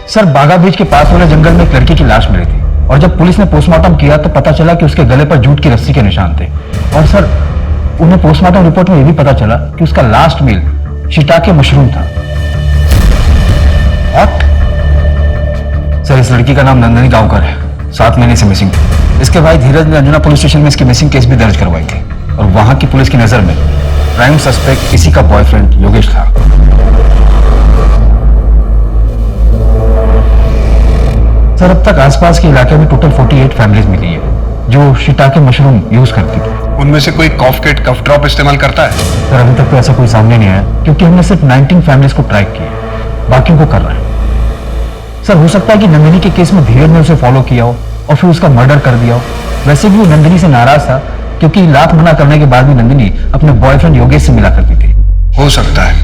सर बागा बीच के पास वाले जंगल में एक लड़की की लाश मिली थी और जब पुलिस ने पोस्टमार्टम किया तो पता चला कि उसके गले पर जूट की रस्सी के निशान थे। और सर उन्हें पोस्टमार्टम रिपोर्ट में यह भी पता चला कि उसका लास्ट मील शिटाके मशरूम था। सर इस लड़की का नाम नंदिनी गांवकर है, 7 महीने से मिसिंग थी। इसके भाई धीरज ने अंजुना पुलिस स्टेशन में इसकी मिसिंग केस भी दर्ज करवाई थी और वहां की पुलिस की नजर में प्राइम सस्पेक्ट इसी का बॉयफ्रेंड योगेश था। सर अब तक आसपास के इलाके में टोटल 48 फैमिलीज मिली है जो शिटाके मशरूम यूज करती थी। उनमें से कोई कॉफकेट कफ ड्रॉप इस्तेमाल करता है? सर अभी तक तो ऐसा कोई सामने नहीं आया क्योंकि हमने सिर्फ 19 फैमिलीज को ट्रैक किया, बाकियों को कर रहे हैं। सर हो सकता है कि नंदिनी के केस में धीरज ने उसे फॉलो किया हो और फिर उसका मर्डर कर दिया हो। वैसे भी वो नंदिनी से नाराज था क्योंकि लाख मना करने के बाद भी नंदिनी अपने बॉयफ्रेंड योगेश से मिला करती थी। हो सकता है,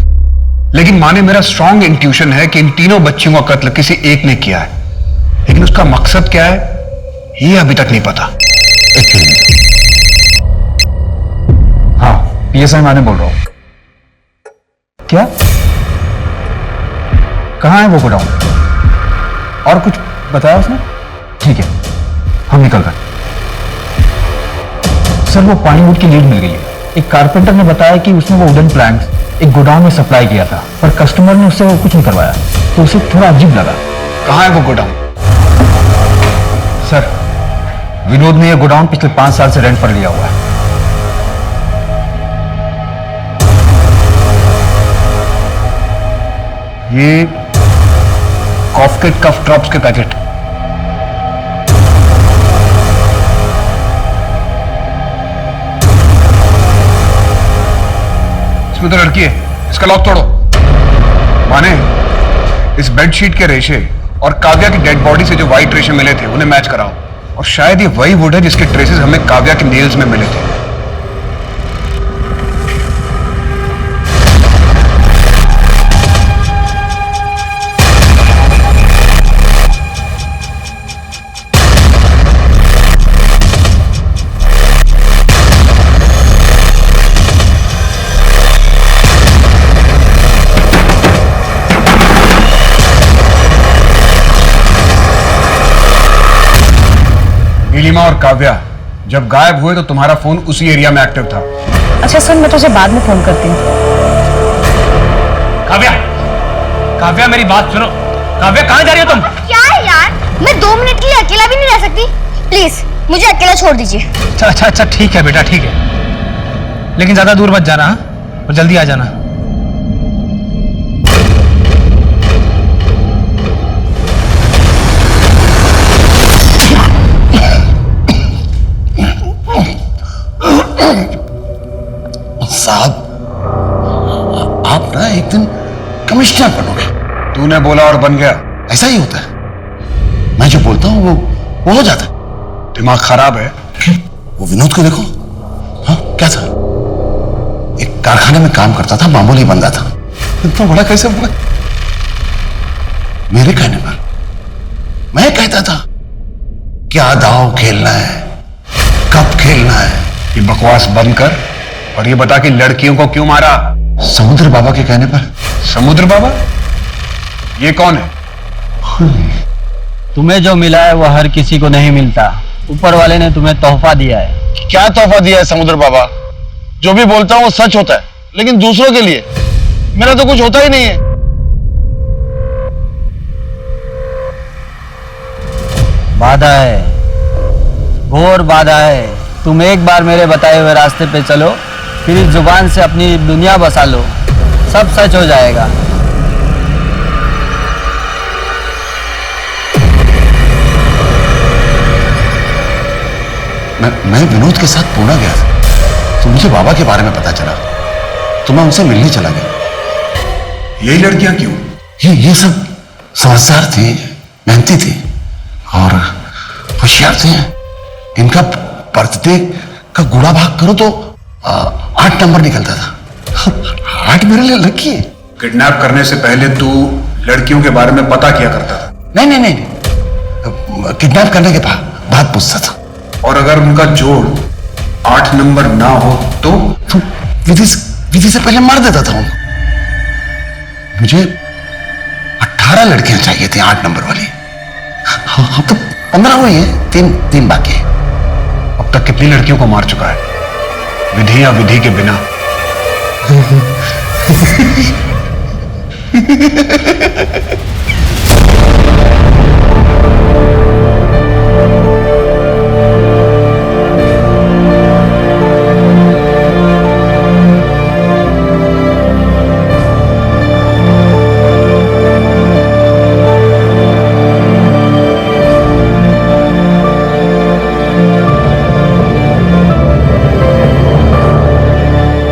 लेकिन माँ ने मेरा स्ट्रॉन्ग इंट्यूशन है कि इन तीनों बच्चियों का कत्ल किसी एक ने किया है, लेकिन उसका मकसद क्या है ये अभी तक नहीं पता। हाँ पीएसआई माने बोल रहा हूं। क्या? कहां है वो गोडाउन? और कुछ बताया उसने? ठीक है हम निकल रहे हैं। सर वो पानीवुड की लीड मिल गई है। एक कारपेंटर ने बताया कि उसने वो वुडन प्लैंक्स एक गोडाउन में सप्लाई किया था, पर कस्टमर ने उससे वो कुछ नहीं करवाया तो उसे थोड़ा अजीब लगा। कहां है वो गोडाउन? सर विनोद ने यह गोडाउन पिछले 5 साल से रेंट पर लिया हुआ है। ये कॉफकेट कफ ड्रॉप्स के पैकेट। इसमें तो लड़की है, इसका लॉक तोड़ो। माने इस बेडशीट के रेशे और काव्या की डेड बॉडी से जो व्हाइट रेशे मिले थे उन्हें मैच कराओ, और शायद ये वही वुड है जिसके ट्रेसेस हमें काव्या के नेल्स में मिले थे। नीलिमा और काव्या जब गायब हुए तो तुम्हारा फोन उसी एरिया में एक्टिव था। अच्छा सुन, मैं तुझे बाद में फोन करती हूँ। काव्या, काव्या मेरी बात सुनो। काव्या कहाँ जा रही हो तुम? क्या है यार, मैं 2 मिनट के लिए अकेला भी नहीं रह सकती। प्लीज मुझे अकेला छोड़ दीजिए। अच्छा ठीक है बेटा, ठीक है, लेकिन ज्यादा दूर मत जाना, हाँ? और जल्दी आ जाना। साहब, आप ना एक दिन कमिश्नर बनोगे। तूने बोला और बन गया। ऐसा ही होता है, मैं जो बोलता हूँ वो हो जाता है। दिमाग खराब है। वो विनोद को देखो, हाँ क्या था, एक कारखाने में काम करता था, मामूली बंदा था, इतना बड़ा कैसे हुआ? मेरे कहने पर मैं कहता था क्या दांव खेलना है, कब खेलना है। ये बकवास बंद कर और ये बता कि लड़कियों को क्यों मारा। समुद्र बाबा के कहने पर। समुद्र बाबा? ये कौन है? तुम्हें जो मिला है वो हर किसी को नहीं मिलता। ऊपर वाले ने तुम्हें तोहफा दिया है। क्या तोहफा दिया है समुद्र बाबा? जो भी बोलता हूं वो सच होता है, लेकिन दूसरों के लिए मेरा तो कुछ होता ही नहीं है। बाधा है, घोर बाधा है। तुम एक बार मेरे बताए हुए रास्ते पे चलो, फिर इस जुबान से अपनी दुनिया बसा लो, सब सच हो जाएगा। मैं विनोद के साथ पुणे गया था, तो मुझे बाबा के बारे में पता चला, तो मैं उनसे मिलने चला गया। यही लड़कियां क्यों? ये सब समझदार थी, मेहनती थी और होशियार थे। इनका बर्थडे का गुणा भाग करो तो 8 नंबर निकलता था। 8 मेरे लिए लकी है। किडनैप करने से पहले तू लड़कियों के बारे में पता किया करता था? नहीं, किडनैप करने के बाद पूछता था। और अगर उनका जोड़ 8 नंबर ना हो तो विधि से पहले मार देता था उनको। मुझे 18 लड़कियां चाहिए थी 8 नंबर वाली। हाँ, तो 15 हुई है, 3 बाकी है। अब तक कितनी लड़कियों को मार चुका है, विधि या विधि के बिना?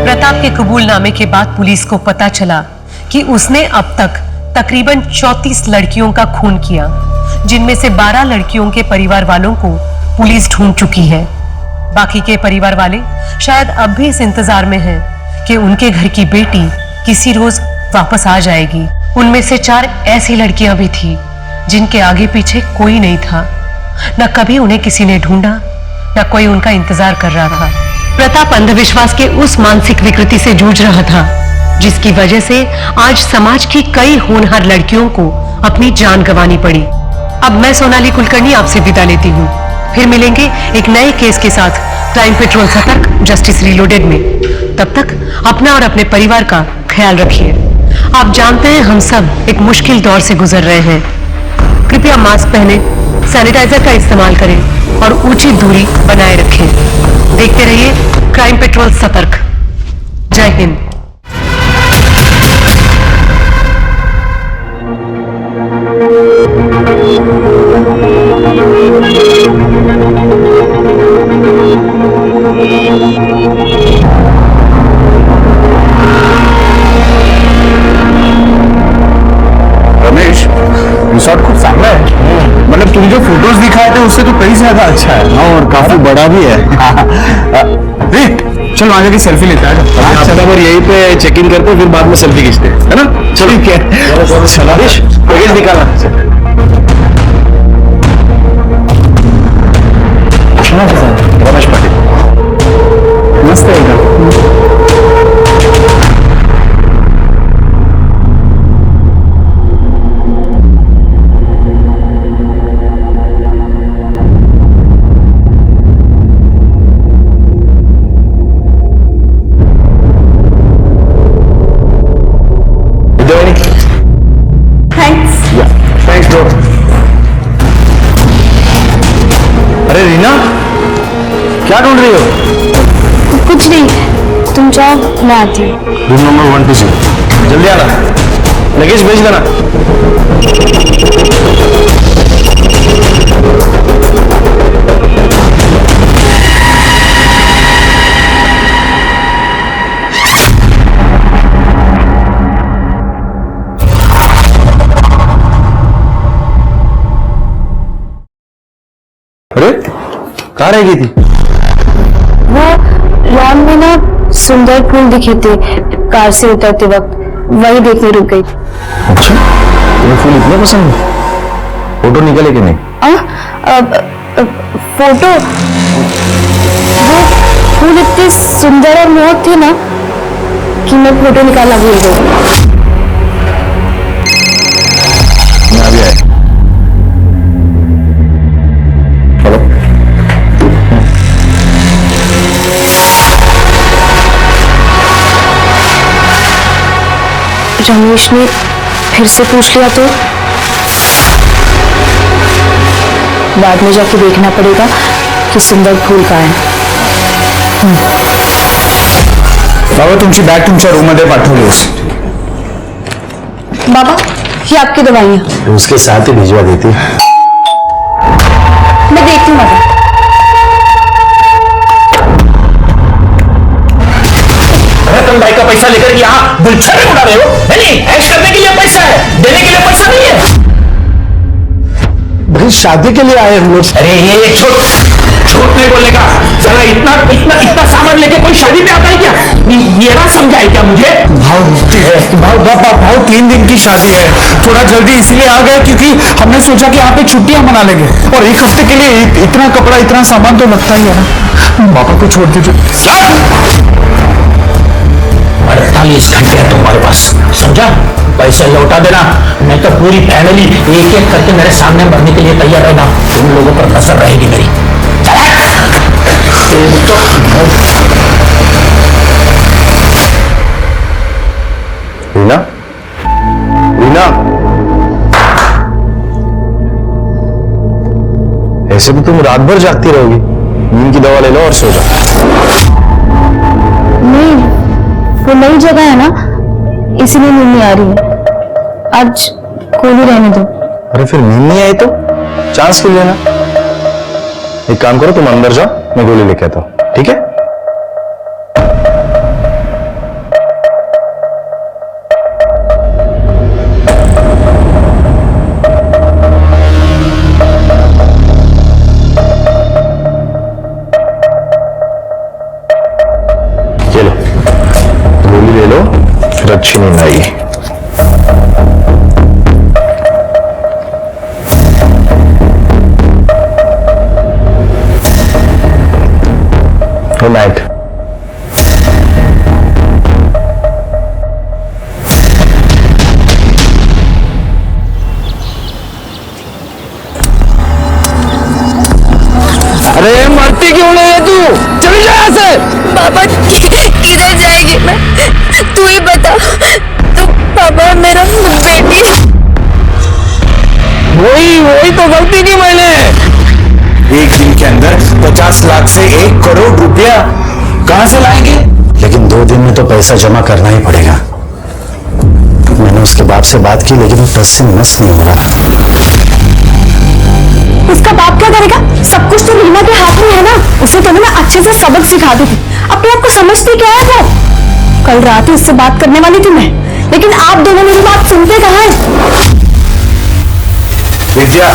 प्रताप के कबूलनामे के बाद पुलिस को पता चला कि उसने अब तक तकरीबन 34 लड़कियों का खून किया, जिनमें से 12 लड़कियों के परिवार वालों को पुलिस ढूंढ चुकी है। बाकी के परिवार वाले शायद अब भी इस इंतजार में हैं कि उनके घर की बेटी किसी रोज वापस आ जाएगी। उनमें से 4 ऐसी लड़कियां भी थी जिनके आगे पीछे कोई नहीं था, न कभी उन्हें किसी ने ढूंढा, न कोई उनका इंतजार कर रहा था। प्रताप अंधविश्वास के उस मानसिक विकृति से जूझ रहा था जिसकी वजह से आज समाज की कई होनहार लड़कियों को अपनी जान गंवानी पड़ी। अब मैं सोनाली कुलकर्णी आपसे विदा लेती हूँ। फिर मिलेंगे एक नए केस के साथ क्राइम पेट्रोल सतर्क जस्टिस रीलोडेड में। तब तक अपना और अपने परिवार का ख्याल रखिए। आप जानते हैं हम सब एक मुश्किल दौर से गुजर रहे हैं। कृपया मास्क पहने, सैनिटाइजर का इस्तेमाल करें और उचित दूरी बनाए रखें। देखते रहिए क्राइम पेट्रोल सतर्क। जय हिंद। फोटोज दिखाए थे उससे तो कहीं ज्यादा अच्छा है और काफी बड़ा भी है। चल वहां जाके सेल्फी लेते हैं। चलो और यहीं पे चेक इन करते फिर बाद में सेल्फी खींचते है ना। चलो ठीक है, चलो लगेज निकाला। रमेश पाटिल मस्त है एकदम। Thanks bro. अरे रीना, क्या ढूंढ रही हो? कुछ नहीं, तुम जाओ, मैं आती हूँ। Room number 120। जल्दी आना, लगेज भेज देना। अरे कहाँ रह गई थी? वो लॉन में ना सुंदर फूल दिखे थे कार से उतरते वक्त, वही देखने रुक गई। अच्छा, तुम्हें फूल इतने पसंद है? फोटो निकले कि नहीं? फोटो? वो फूल इतने सुंदर और मोहक थे ना कि मैं फोटो निकालना भूल गई। मैं अभी आया। रमेश ने फिर से पूछ लिया तो बाद में जाके देखना पड़ेगा कि सुंदर फूल कहाँ है। बाबा तुमची बॅग तुमच्या रूम मध्ये पाठवलीस। बाबा ये आपकी दवाइयाँ। उसके साथ ही भिजवा देती। मैं देखती हूँ बाबा। तुम भाई का पैसा लेकर यहाँ गुलछर्रे उड़ा रहे हो? नहीं, ऐश करने के लिए पैसा है, देने के लिए पैसा नहीं है। भाई शादी के लिए आए हम लोग। अरे ये झूठ नहीं बोलने का। साला इतना इतना इतना सामान लेके कोई शादी पे आता है क्या? ये ना समझा है क्या मुझे? भाव 3 दिन की शादी है, थोड़ा जल्दी इसलिए आ गए क्योंकि हमने सोचा कि यहाँ पे छुट्टियां मना लेंगे और 1 हफ्ते के लिए इतना कपड़ा इतना सामान तो लगता ही है ना। पापा को छोड़ दीजिए। 48 घंटे है तुम्हारे पास, समझा? पैसे लौटा देना, नहीं तो पूरी फैमिली एक एक करके मेरे सामने मरने के लिए तैयार रहना। तुम लोगों पर नजर रहेगी मेरी। रीना, रीना, ऐसे भी तुम रात भर जागती रहोगी। नींद की दवा ले लो और सो जाओ। नहीं, वो नई जगह है ना, इसीलिए नींद नहीं आ रही है। आज गोली रहने दो। अरे फिर नींद नहीं आई तो चांस क्यों लेना? एक काम करो, तुम अंदर जाओ, मैं गोली लेके आता हूं, ठीक है? चलो गोली ले लो, फिर अच्छी नींद आएगी। Good night. अरे मरती क्यों नहीं है तू? चली जा यहाँ से। पापा किधर जाएगी मैं? तू ही बता। तू पापा मेरा बेटी। वही तो गलती की मैंने। एक दिन के अंदर 50 लाख से 1 करोड़ रुपया कहां से लाएंगे? लेकिन 2 दिन में तो पैसा जमा करना ही पड़ेगा। मैंने उसके बाप से बात की लेकिन वो टस से मस नहीं हो रहा। उसका बाप क्या करेगा? सब कुछ तो रीना के हाथ में है ना। उसे तो मैं अच्छे से सबक सिखा दी थी। अपने आप को समझती क्या है वो? कल रात ही उससे बात करने वाली थी मैं, लेकिन आप दोनों मेरी बात सुनते कहाँ हैं? विद्या,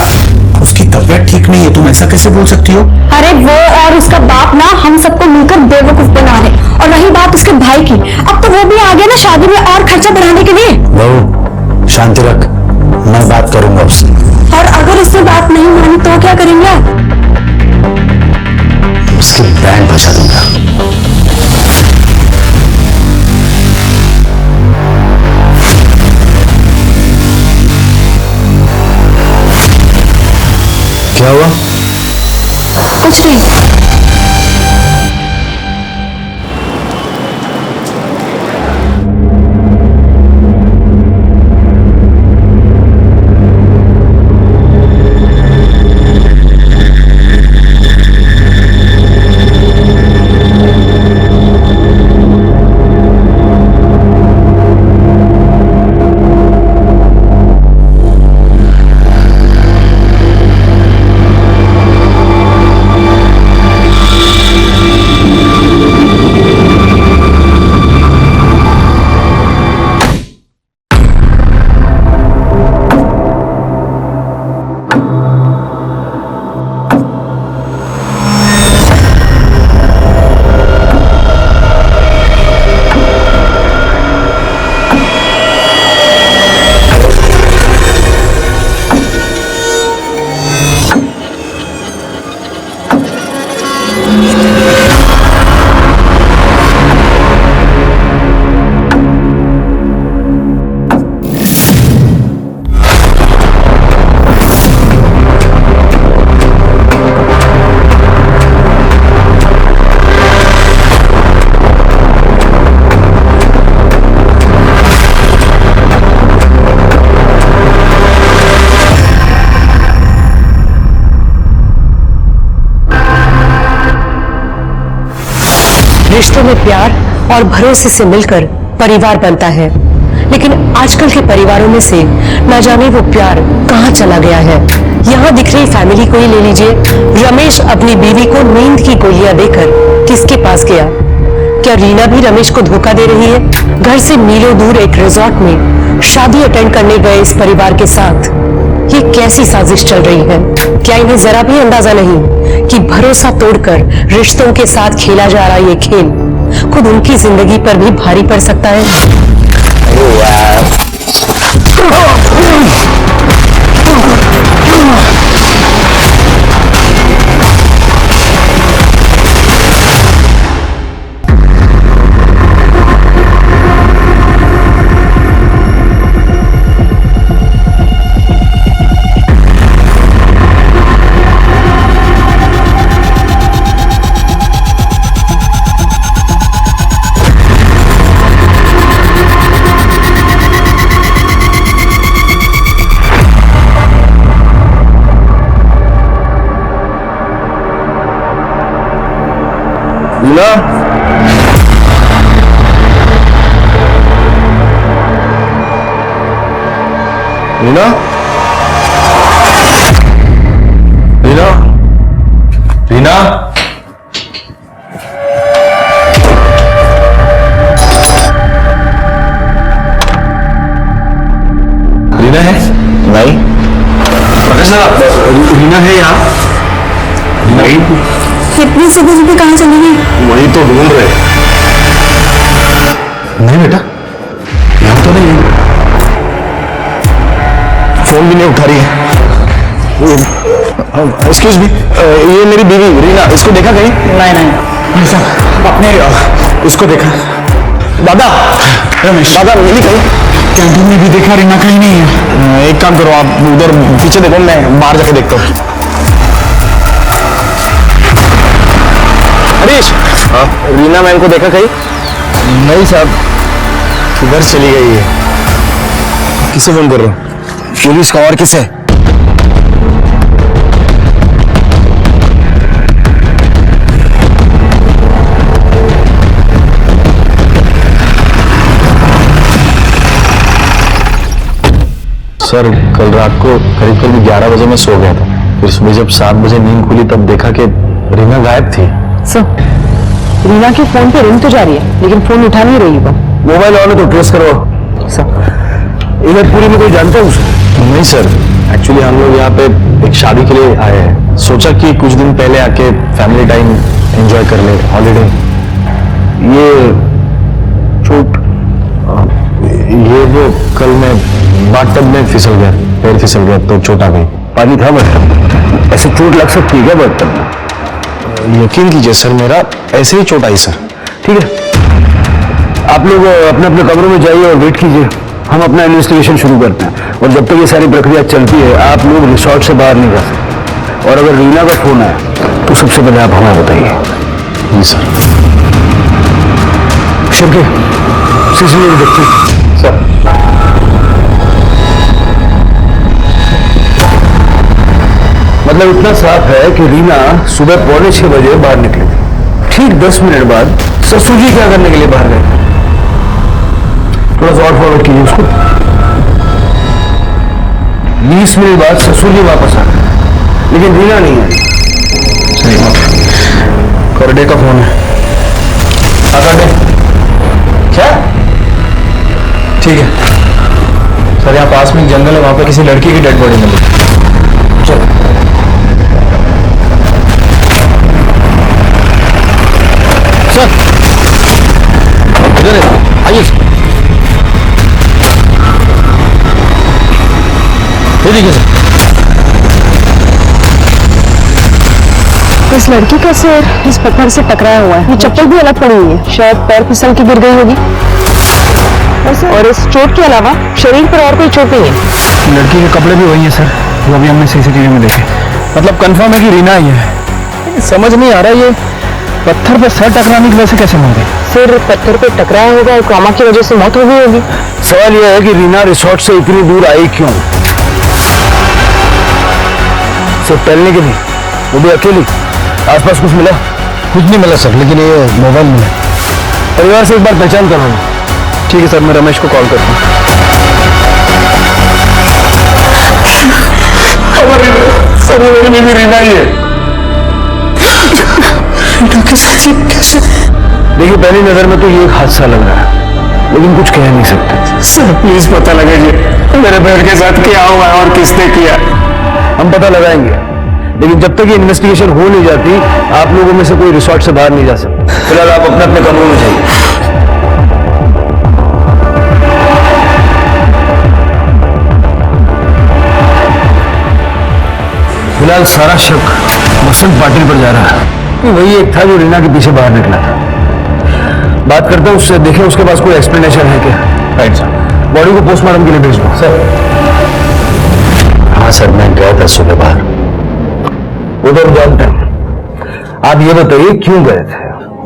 उसकी तबीयत तबीयत ठीक नहीं है, तुम ऐसा कैसे बोल सकती हो? अरे वो और उसका बाप ना हम सबको मिलकर बेवकूफ बना रहे। और रही बात उसके भाई की, अब तो वो भी आ गया ना शादी में और खर्चा बढ़ाने के लिए। बहू शांति रख, मैं बात करूंगा उससे। और अगर उसने बात नहीं मानी तो क्या करेंगे आप? उसकी बैंड बजा दूंगा। क्या हुआ? कुछ नहीं। रिश्तों में प्यार और भरोसे से मिलकर परिवार बनता है, लेकिन आजकल के परिवारों में से न जाने वो प्यार कहाँ चला गया है। यहाँ दिख रही फैमिली को ही ले लीजिए। रमेश अपनी बीवी को नींद की गोलियां देकर किसके पास गया? क्या रीना भी रमेश को धोखा दे रही है? घर से मीलों दूर एक रिजॉर्ट में शादी अटेंड करने गए इस परिवार के साथ ये कैसी साजिश चल रही है? क्या इन्हें जरा भी अंदाजा नहीं कि भरोसा तोड़कर रिश्तों के साथ खेला जा रहा ये खेल खुद उनकी जिंदगी पर भी भारी पड़ सकता है। रीना, रीना, रीना, रीना, रीना है? नहीं। प्रकाश साहब, रीना है यहाँ? नहीं। इतनी सुबह सुबह कहाँ चली गई? वही तो ढूंढ रहे। नहीं बेटा, यहाँ तो नहीं है। फोन भी नहीं उठा रही है। एक्सक्यूज मी, ये मेरी बीवी रीना, इसको देखा कहीं? नहीं साहब, अपने इसको देखा। दादा, रमेश, दादा मिली कहीं? कैंटीन में भी देखा, रीना कहीं नहीं है। एक काम करो, आप उधर पीछे देखो, मैं बाहर जाके देखता हूँ। हरीश, हाँ? रीना मैम को देखा कहीं? नहीं साहब, किधर चली गई है? किसे फोन कर रहे हो? पुलिस का, और किसे? सर, कल रात को करीब 11 बजे मैं सो गया था। फिर सुबह जब 7 बजे नींद खुली तब देखा कि रीना गायब थी। सर, रीना के फोन पे रिंग तो जा रही है लेकिन फोन उठा नहीं रही वो। मोबाइल ऑन है तो ट्रेस करो। सर, इधर पूरी में कोई जानता है उसे? नहीं सर, एक्चुअली हम लोग यहाँ पे एक शादी के लिए आए हैं, सोचा कि कुछ दिन पहले आके फैमिली टाइम एंजॉय कर ले, हॉलीडे। ये चोट, ये वो कल मैं बाथटब में फिसल गया, पैर फिसल गया तो चोट आ गई। पानी था बाथटब, ऐसे चोट लग सकती है क्या बाथटब में? यकीन कीजिए सर, मेरा ऐसे ही चोट आई सर। ठीक है, आप लोग अपने अपने कमरों में जाइए और वेट कीजिए, हम अपना इन्वेस्टिगेशन शुरू करते हैं। और जब तक ये सारी प्रक्रिया चलती है आप लोग रिसोर्ट से बाहर नहीं जा सकते। और अगर रीना का फोन आया तो सबसे पहले आप हमें बताइए। जी सर। शिवके, सीसीटीवी देखिए सर। मतलब इतना साफ है कि रीना सुबह 6:45 बजे बाहर निकली थी। ठीक 10 मिनट बाद ससुर जी क्या करने के लिए बाहर गए? थोड़ा सा और फॉरवर्ड कीजिए उसको। 20 मिनट बाद ससुर जी वापस आ गए, लेकिन रीना नहीं आई। सही बात। करडे का फोन है। करडे क्या? ठीक है सर, यहाँ पास में एक जंगल है, वहां पे किसी लड़की की डेड बॉडी मिली। चलो सर, इधर आइए। देखिए सर, इस लड़की का सिर इस पत्थर से टकराया हुआ है। ये चप्पल भी अलग पड़ी हुई है, शायद पैर फिसल के गिर गई होगी। और इस चोट के अलावा शरीर पर और कोई चोट नहीं है। लड़की के कपड़े भी वही है सर, वो अभी हमने सीसीटीवी में देखे। मतलब कंफर्म है कि रीना ही है। समझ नहीं आ रहा ये पत्थर पर सर टकराने की वजह से कैसे मर गई? सिर पत्थर पे टकराया होगा और ट्रॉमा की वजह से मौत हो गई होगी। सवाल यह है कि रीना रिसोर्ट से इतनी दूर आई क्यों? सिर्फ टहलने के लिए, वो भी अकेली? आसपास कुछ मिला? कुछ नहीं मिला सर, लेकिन ये मोबाइल मिला। परिवार से एक बार पहचान करवाना। ठीक है सर, मैं रमेश को कॉल करता हूँ। सर मेरी बीवी रीना ही है। कैसे? देखिए पहली नजर में तो ये एक हादसा लग रहा है, लेकिन कुछ कह नहीं सकते। सर प्लीज पता लगाइए मेरे बहन के साथ क्या हुआ है और किसने किया। हम पता लगाएंगे, लेकिन जब तक ये इन्वेस्टिगेशन हो नहीं जाती आप लोगों में से कोई रिसोर्ट से बाहर नहीं जा सकता। फिलहाल आप अपने अपने कमरों में जाइए। फिलहाल सारा शक बसंत पाटिल पर जा रहा है। वही एक था जो रीना के पीछे बाहर निकला था। बात करता हूँ उससे, देखें उसके पास कोई एक्सप्लेनेशन है क्या। Right sir. बॉडी को पोस्टमार्टम के लिए भेज दो सर। हाँ सर, मैं गया था सुबह बाहर। वो तो जानते हैं। आप ये बताइए क्यों गए थे?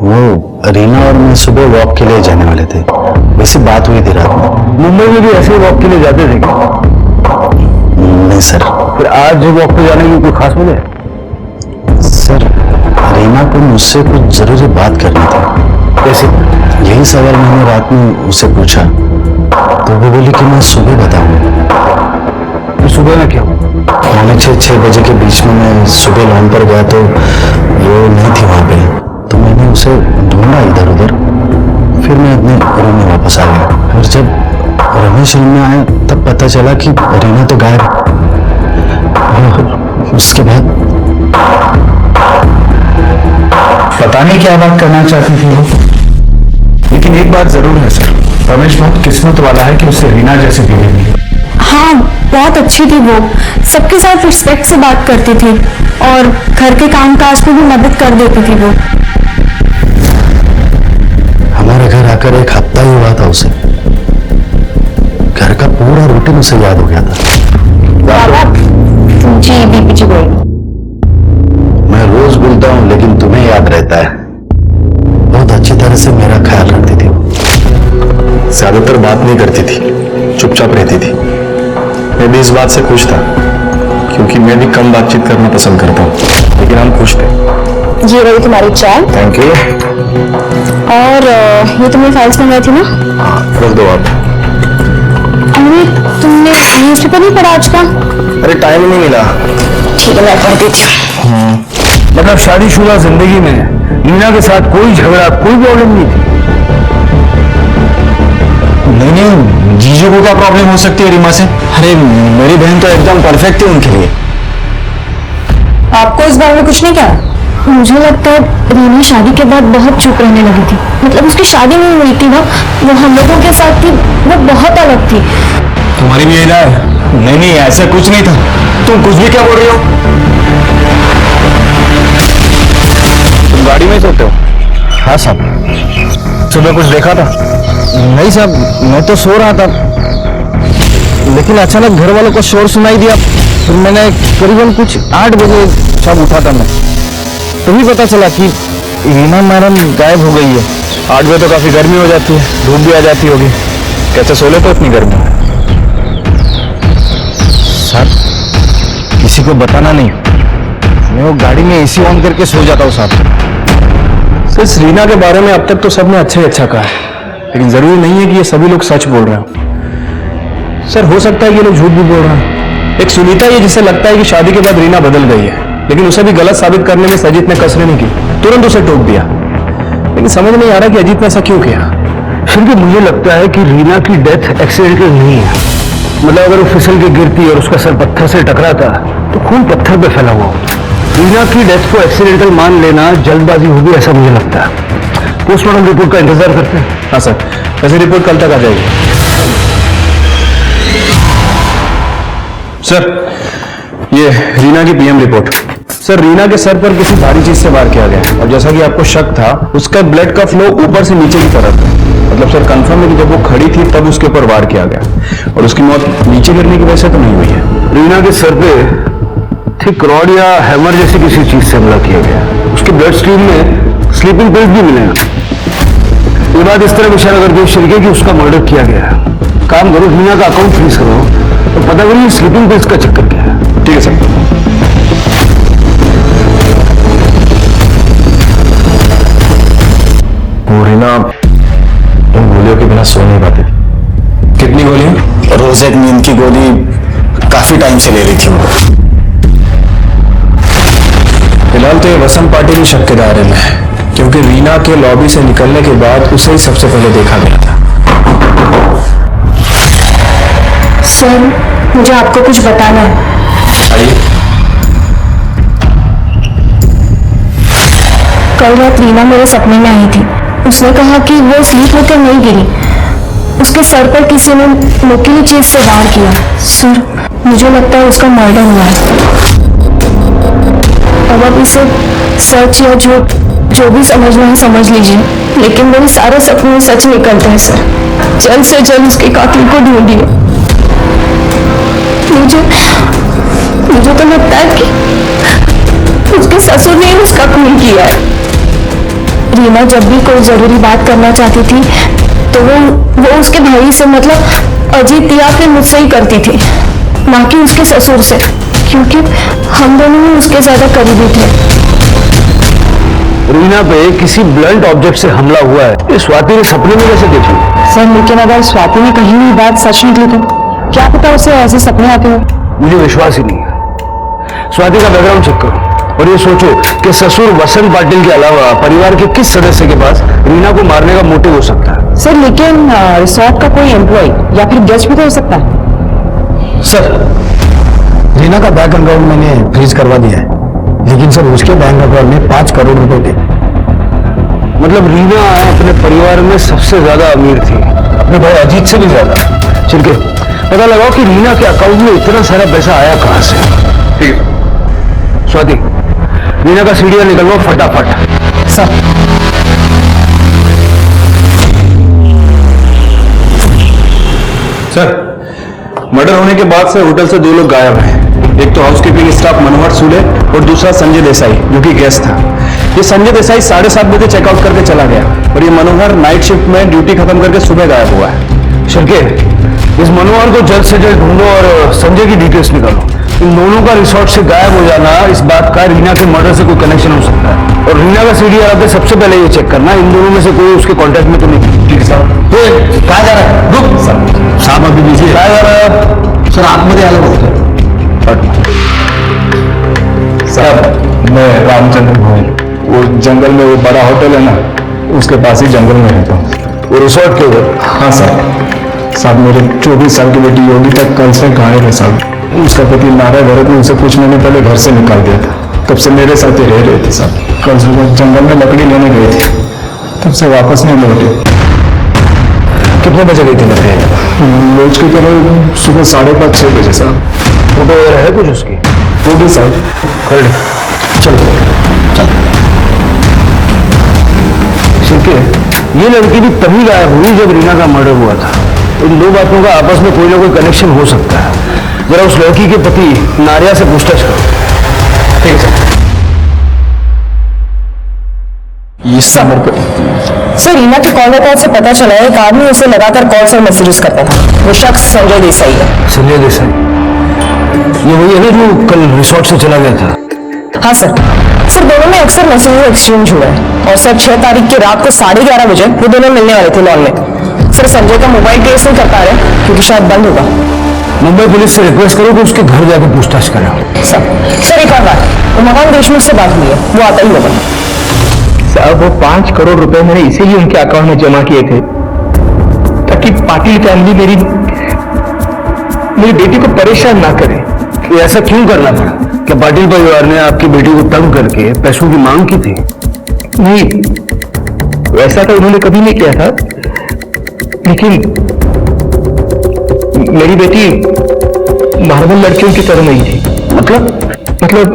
वो रीना और मैं सुबह वॉक के लिए जाने वाले थे, वैसी बात हुई थी रात में। मुंबई में भी ऐसे वॉक के लिए जाते थे क्या? नहीं सर। फिर आज वॉक पे जाने की कोई खास वजह है? सर रीना को मुझसे कुछ जरूरी बात करनी थी। कैसे? यही सवाल मैंने रात में उससे पूछा तो वो बोली कि मैं सुबह बताऊंगा। तो सुबह में क्या हुआ? 6 बजे के बीच में मैं सुबह लॉन पर गया तो वो नहीं थी वहां पे, तो मैंने उसे ढूंढा इधर उधर। फिर मैं अपने रूम में वापस आ गया। फिर जब रमेश रूम में आया तब पता चला कि रीना तो गायब। उसके बाद पता नहीं क्या बात करना चाहती थी वो, लेकिन एक बात जरूर है सर, रमेश बहुत किस्मत वाला है कि उससे रीना जैसी बीवी मिली। हाँ, बहुत अच्छी थी वो, सबके साथ रिस्पेक्ट से बात करती थी और घर के काम काज में भी मदद कर देती थी वो। हमारे घर आकर एक हफ्ता ही हुआ था उसे, घर का पूरा रूटीन उसे याद हो गया था। जी बीपी जी बोल। मैं रोज बोलता हूँ लेकिन तुम्हें याद रहता है। बहुत अच्छी तरह से मेरा ख्याल रखती थी वो। ज्यादातर बात नहीं करती थी, चुपचाप रहती थी। मैं भी इस बात से खुश था क्योंकि मैं भी कम बातचीत करना पसंद करता हूँ, लेकिन हम खुश थे। ये रही तुम्हारी चाय। Thank you. और ये तुमने फाइल्स मंगाई थी ना? हाँ, रख दो आप। अमित, तुमने न्यूज़पेपर नहीं पढ़ा आज का? अरे टाइम नहीं मिला। ठीक है, मैं पढ़ देती हूँ। मतलब शादीशुदा जिंदगी में रीना के साथ कोई झगड़ा, कोई प्रॉब्लम नहीं थी? नहीं, जीजू को क्या प्रॉब्लम हो सकती है रीमा से? अरे मेरी बहन तो एकदम परफेक्ट है उनके लिए। आपको इस बारे में कुछ नहीं कहा? मुझे लगता है रीना शादी के बाद बहुत चुप रहने लगी थी। मतलब उसकी शादी नहीं हुई थी ना, वो हम लोगों के साथ थी, वो बहुत अलग थी। तुम्हारी भी यही राय है? नहीं नहीं, ऐसा कुछ नहीं था। तुम कुछ भी क्या बोल रही हो? तुम गाड़ी में सोते हो? हाँ साहब। सुबह कुछ देखा था? नहीं साहब, मैं तो सो रहा था, लेकिन अचानक घर वालों को शोर सुनाई दिया। फिर मैंने करीबन कुछ 8 बजे सब उठा था मैं, तभी पता चला कि रीना मैडम गायब हो गई है। 8 बजे तो काफी गर्मी हो जाती है, धूप भी आ जाती होगी। कैसे सो लेते हो इतनी गर्मी में? सर किसी को बताना नहीं, मैं वो गाड़ी में एसी ऑन करके सो जाता हूँ साहब। सिर्फ रीना के बारे में अब तक तो सबने अच्छा ही अच्छा कहा है, लेकिन जरूरी नहीं है कि ये सभी लोग सच बोल रहे हो। सर हो सकता है कि ये लोग झूठ भी बोल रहे हैं। एक सुनीता है जिसे लगता है कि शादी के बाद रीना बदल गई है, लेकिन उसे भी गलत साबित करने में अजीत ने कसर नहीं की, तुरंत उसे टोक दिया। लेकिन समझ नहीं आ रहा कि अजीत ने ऐसा क्यों किया। फिर भी मुझे लगता है कि रीना की डेथ एक्सीडेंटल नहीं है। मतलब अगर वो फिसल के गिरती और उसका सर पत्थर से टकराता तो खून पत्थर पे फैला हुआ होता। रीना की डेथ को एक्सीडेंटल मान लेना जल्दबाजी होगी, ऐसा मुझे लगता है। पोस्टमार्टम रिपोर्ट का इंतजार करते हैं। हाँ सर, वैसे रिपोर्ट कल तक आ जाएगी। सर ये रीना की पीएम रिपोर्ट। सर रीना के सर पर किसी भारी चीज से वार किया गया, और जैसा कि आपको शक था, उसका ब्लड का फ्लो ऊपर से नीचे की तरफ है। मतलब सर कंफर्म है कि जब वो खड़ी थी तब उसके ऊपर वार किया गया, और उसकी मौत नीचे गिरने की वजह से तो नहीं हुई है। रीना के सर पे थिक रॉड या हैमर जैसी किसी चीज से हमला किया गया। उसके ब्लड स्ट्रीम में स्लीपिंग पिल्स भी मिले हैं। ये बात इस तरह इशारा करती है शरीके कि उसका मर्डर किया गया है। काम करो, रीना का अकाउंट फ्रीज करो तो पता करिए स्लीपिंग पिल्स का चक्कर क्या है। ठीक है सर। वो रीना उन गोलियों के बिना सो नहीं पाती थी। कितनी गोलियां? रोज एक नींद की गोली काफी टाइम से ले रही थी वो। फिलहाल तो ये वसंत पार्टी की शक के दायरे में है, क्योंकि रीना के लॉबी से निकलने के बाद उसे ही सबसे पहले देखा गया था। सर मुझे आपको कुछ बताना है। आइए। कल रात रीना मेरे सपने में आई थी। उसने कहा कि वो स्लीप होकर नहीं गिरी, उसके सर पर किसी ने नुकीली चीज से वार किया। सर मुझे लगता है उसका मर्डर हुआ है। अब आप इसे सच या झूठ जो भी समझना है समझ लीजिए, लेकिन मेरे सारे सपने सच निकलते हैं सर। जल्द से जल्द उसके कातिल को ढूंढिए। मुझे तो लगता है कि उसके ससुर ने उसका खून किया है। रीना जब भी कोई जरूरी बात करना चाहती थी तो वो उसके भाई से, मतलब अजीत या फिर मुझसे ही करती थी, ना कि उसके ससुर से, क्योंकि हम दोनों ही उसके ज्यादा करीबी थे। रीना पे किसी ब्लंट ऑब्जेक्ट से हमला हुआ है, ये स्वाति ने सपने में कैसे देखी? सर लेकिन अगर स्वाति ने कहीं भी बात सच निकली तो क्या पता उसे ऐसे सपने आते हो। मुझे विश्वास ही नहीं है। स्वाति का बैकग्राउंड चेक करो और ये सोचो कि ससुर वसंत पाटिल के अलावा परिवार के किस सदस्य के पास रीना को मारने का मोटिव हो सकता है। सर लेकिन रिसोर्ट का कोई एम्प्लॉय या फिर गेस्ट भी तो हो सकता है। सर रीना का बैंक अकाउंट मैंने फ्रीज करवा दिया है, लेकिन सर उसके बैंक अकाउंट में 5 करोड़ रुपए थे। मतलब रीना अपने परिवार में सबसे ज्यादा अमीर थी, अपने भाई अजीत से भी ज्यादा। चल के पता लगाओ कि रीना के अकाउंट में इतना सारा पैसा आया कहां से। ठीक है स्वाति, रीना का सीढ़ियां निकलवाओ फटाफट। सर सर मर्डर होने के बाद से होटल से 2 लोग गायब हैं। एक तो हाउसकीपिंग स्टाफ मनोहर सूले और दूसरा संजय देसाई जो कि गेस्ट था। ये संजय देसाई 7:30 बजे चेकआउट करके चला गया और ये मनोहर नाइट शिफ्ट में ड्यूटी खत्म करके सुबह गायब हुआ है। शंके इस मनोहर को जल्द से जल्द ढूंढो और संजय की डिटेल्स निकालो। इन दोनों का रिसोर्ट से गायब हो जाना इस बात का रीना के मर्डर से कोई कनेक्शन हो सकता है, और रीना का सीडीआर पे सबसे पहले ये चेक करना इन दोनों में से कोई उसके कांटेक्ट में तो नहीं। ठीक है साहब। कहाँ जा रहा है? रुक साहब अभी बिजी। कहाँ जा रहा है? सर आतमध्ये आलं बोलतोय। साहब मैं रामचंद्र भोई, वो जंगल में वो बड़ा होटल है ना, उसके पास ही जंगल में रहता हूँ। वो रिसोर्ट के उधर। हाँ सर। साहब मेरे 24 साल की बेटी योगी तक कल से घायल है साहब। उसका पति नारायण भरत ने उसे कुछ महीने पहले घर से निकाल दिया था। तब से मेरे साथ ही रह रहे थे साहब। कल सुबह जंगल में लकड़ी लेने गए थे, तब से वापस नहीं लौटे। कितने बजे गई थी लकड़ी? रोज की तरह सुबह 5:30-6 बजे साहब। फोटो वगैरह है कुछ उसकी? फोटो साहब कर ले, चलो चल। ये लड़की भी तभी गायब हुई जब रीना का मर्डर हुआ था। इन दो बातों का आपस में कोई ना कोई कनेक्शन हो सकता है। जरा उस लड़की के पति नारिया से पूछताछ करो। ठीक है सर। ये समर को सर रीना के कॉल रिकॉर्ड से पता चला है एक आदमी उसे लगातार कॉल्स और मैसेजेस करता था। वो शख्स संजय देसाई है। संजय देसाई ये वही है ना जो कल रिसोर्ट से चला गया था? हाँ सर। सर दोनों में अक्सर मैसेजेस एक्सचेंज हुआ है और सर 6 तारीख की रात को 11:30 बजे वो दोनों मिलने वाले थे लॉन में। सर संजय का मोबाइल ट्रेस नहीं कर पा रहे क्योंकि शायद बंद होगा। मुंबई पुलिस से रिक्वेस्ट करो कि उसके घर जाकर पूछताछ करें। सर एक और बात, वो मकान देशमुख से बात हुई है, वो आता ही होगा। साहब वो 5 करोड़ रुपए मैंने इसीलिए उनके अकाउंट में जमा किए थे ताकि पाटिल फैमिली मेरी बेटी को परेशान ना करे। ऐसा क्यों करना पड़ा? क्या पाटिल परिवार ने आपकी बेटी को तंग करके पैसों की मांग की थी? नहीं, वैसा तो उन्होंने कभी नहीं किया था, लेकिन मेरी बेटी नॉर्मल लड़कियों की तरह नहीं थी। मतलब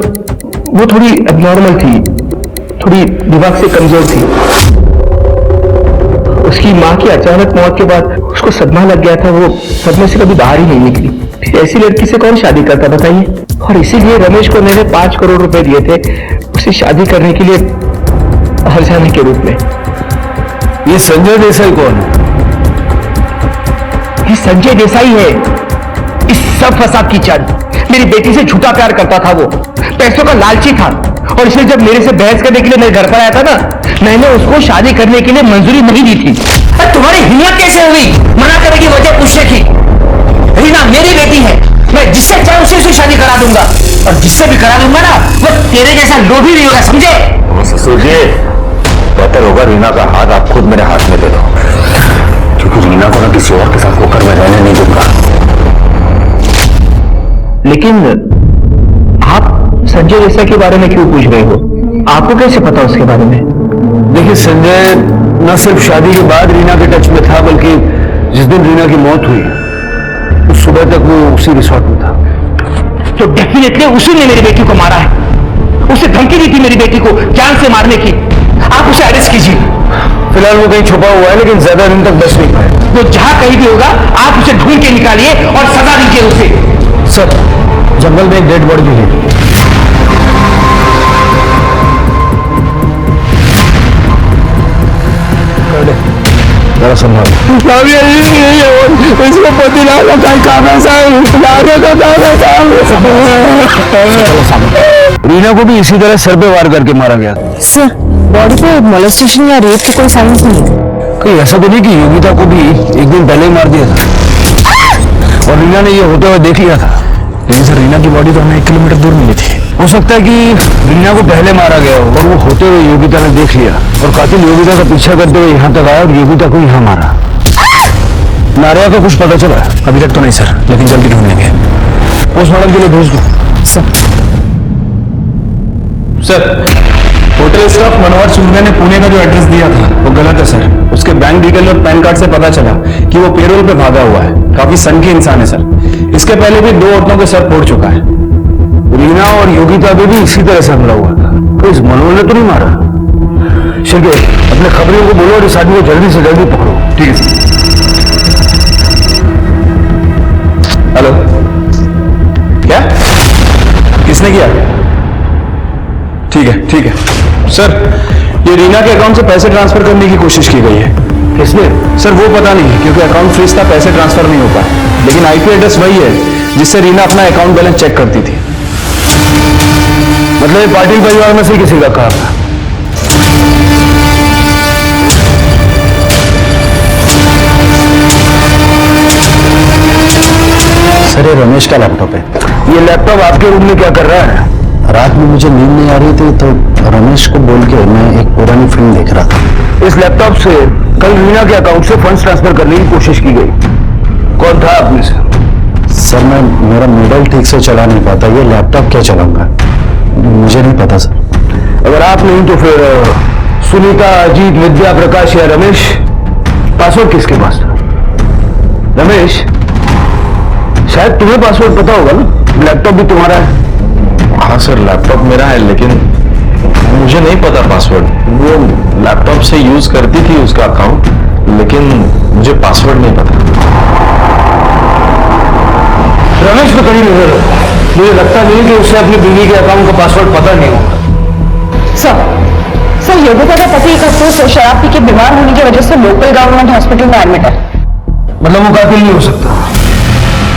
वो थोड़ी एबनॉर्मल थी, थोड़ी दिमाग से कमजोर थी। उसकी माँ की अचानक मौत के बाद उसको सदमा लग गया था। वो सदमे से कभी बाहर ही नहीं निकली। फिर ऐसी लड़की से कौन शादी करता बताइए? और इसीलिए रमेश को मैंने 5 करोड़ रुपए दिए थे उसे शादी करने के लिए हर्जाने के रूप में। ये संजय देसाई कौन है? ये संजय देसाई है, इस सब फसाद की जड़। मेरी बेटी से झूठा प्यार करता था, वो पैसों का लालची था और इसलिए जब मेरे से बहस करने के लिए मेरे घर पर आया था ना, मैंने उसको शादी करने के लिए मंजूरी नहीं दी थी। तुम्हारी हिम्मत कैसे हुई मना करने की वजह पूछने की? रीना मेरी बेटी है, मैं जिससे चाहे उसे शादी करा दूंगा और जिससे भी करा दूंगा ना वो तेरे जैसा लोभी नहीं होगा, समझे? ससुर जी बेहतर होगा रीना का हाथ आप खुद मेरे हाथ में दे दो, क्योंकि रीना को ना किसी और के साथ होकर मैं रहने नहीं दूंगा। लेकिन आप संजय देसाई के बारे में क्यों पूछ रहे हो? आपको कैसे पता उसके बारे में? देखिए संजय न सिर्फ शादी के बाद रीना के टच में था, बल्कि जिस दिन रीना की मौत हुई उस सुबह तक वो उसी रिसोर्ट में था। तो डेफिनेटली उसी ने मेरी बेटी को मारा है। उसे धमकी दी थी मेरी बेटी को जान से मारने की। आप उसे अरेस्ट कीजिए। फिलहाल वो कहीं छुपा हुआ है, लेकिन ज्यादा दिन तक बच नहीं पाए। वो जहां कहीं भी होगा आप उसे ढूंढ के निकालिए और सजा दीजिए उसे। सर जंगल में एक डेड बॉडी मिली। जरा संभाल। इसको पति रीना को भी इसी तरह सर पे वार करके मारा गया। सर बॉडी पे मोलेस्टेशन या रेप के कोई साइंस नहीं है। कहीं ऐसा तो नहीं कि योगिता को भी एक दिन पहले ही मार दिया था और रीना ने ये होते हुए देख लिया था? लेकिन सर रीना की बॉडी तो हमें 1 किलोमीटर दूर मिली थी। हो सकता है कि रीना को पहले मारा गया हो और वो होते हुए योगिता ने देख लिया और कातिल योगिता का पीछा करते हुए यहाँ तक आया और योगिता को यहाँ मारा। नारिया का कुछ पता चला? अभी तक तो नहीं सर, लेकिन जल्दी ढूंढेंगे। पोस्टमार्टम के लिए भेज दो। सर होटल स्टाफ मनोहर सुंदर ने पुणे का जो एड्रेस दिया था वो गलत है सर। उसके बैंक डिटेल और पैन कार्ड से पता चला कि वो पेरोल पे भागा हुआ है। काफी सनकी इंसान है सर। इसके पहले भी 2 औरतों के सर फोड़ चुका है। रीना और योगिता पे भी इसी तरह से हमला हुआ था। तो इस मनोहर ने तो नहीं मारा? शिल्पे अपने खबरियों को बोलो और इस आदमी को जल्दी से जल्दी पकड़ो। ठीक है सर। हेलो, क्या किसने किया? ठीक है सर। ये रीना के अकाउंट से पैसे ट्रांसफर करने की कोशिश की गई है। किसने? सर वो पता नहीं क्योंकि अकाउंट फ्रीज था, पैसे ट्रांसफर नहीं हो पाए। लेकिन आईपी एड्रेस वही है जिससे रीना अपना अकाउंट बैलेंस चेक करती थी। मतलब ये पाटिल परिवार में से किसी का काम था? सर ये रमेश का लैपटॉप है। ये लैपटॉप आपके रूम में क्या कर रहा है? रात में मुझे नींद नहीं आ रही थी तो रमेश को बोल के मैं एक पुरानी फिल्म देख रहा था। इस लैपटॉप से कल रीना के अकाउंट से फंड्स ट्रांसफर करने की कोशिश की गई। सर मैं मेरा मोबाइल ठीक से चला नहीं पाता, ये लैपटॉप क्या चलाऊंगा मुझे नहीं पता सर। अगर आप नहीं तो फिर सुनीता, अजीत, विद्या, प्रकाश या रमेश, पासवर्ड किसके पास था? रमेश, शायद तुम्हें पासवर्ड पता होगा ना, लैपटॉप भी तुम्हारा है। हाँ सर लैपटॉप मेरा है, लेकिन मुझे नहीं पता पासवर्ड। वो लैपटॉप से यूज करती थी उसका अकाउंट, लेकिन मुझे पासवर्ड नहीं पता। रमेश को कहीं नजर हो, मुझे लगता नहीं कि उसे अपनी बीवी के अकाउंट का पासवर्ड पता नहीं होगा। सर योगिता का पति 31 शराब पी के बीमार होने की वजह से लोकल गवर्नमेंट हॉस्पिटल में एडमिट है। मतलब वो कातिल नहीं हो सकता,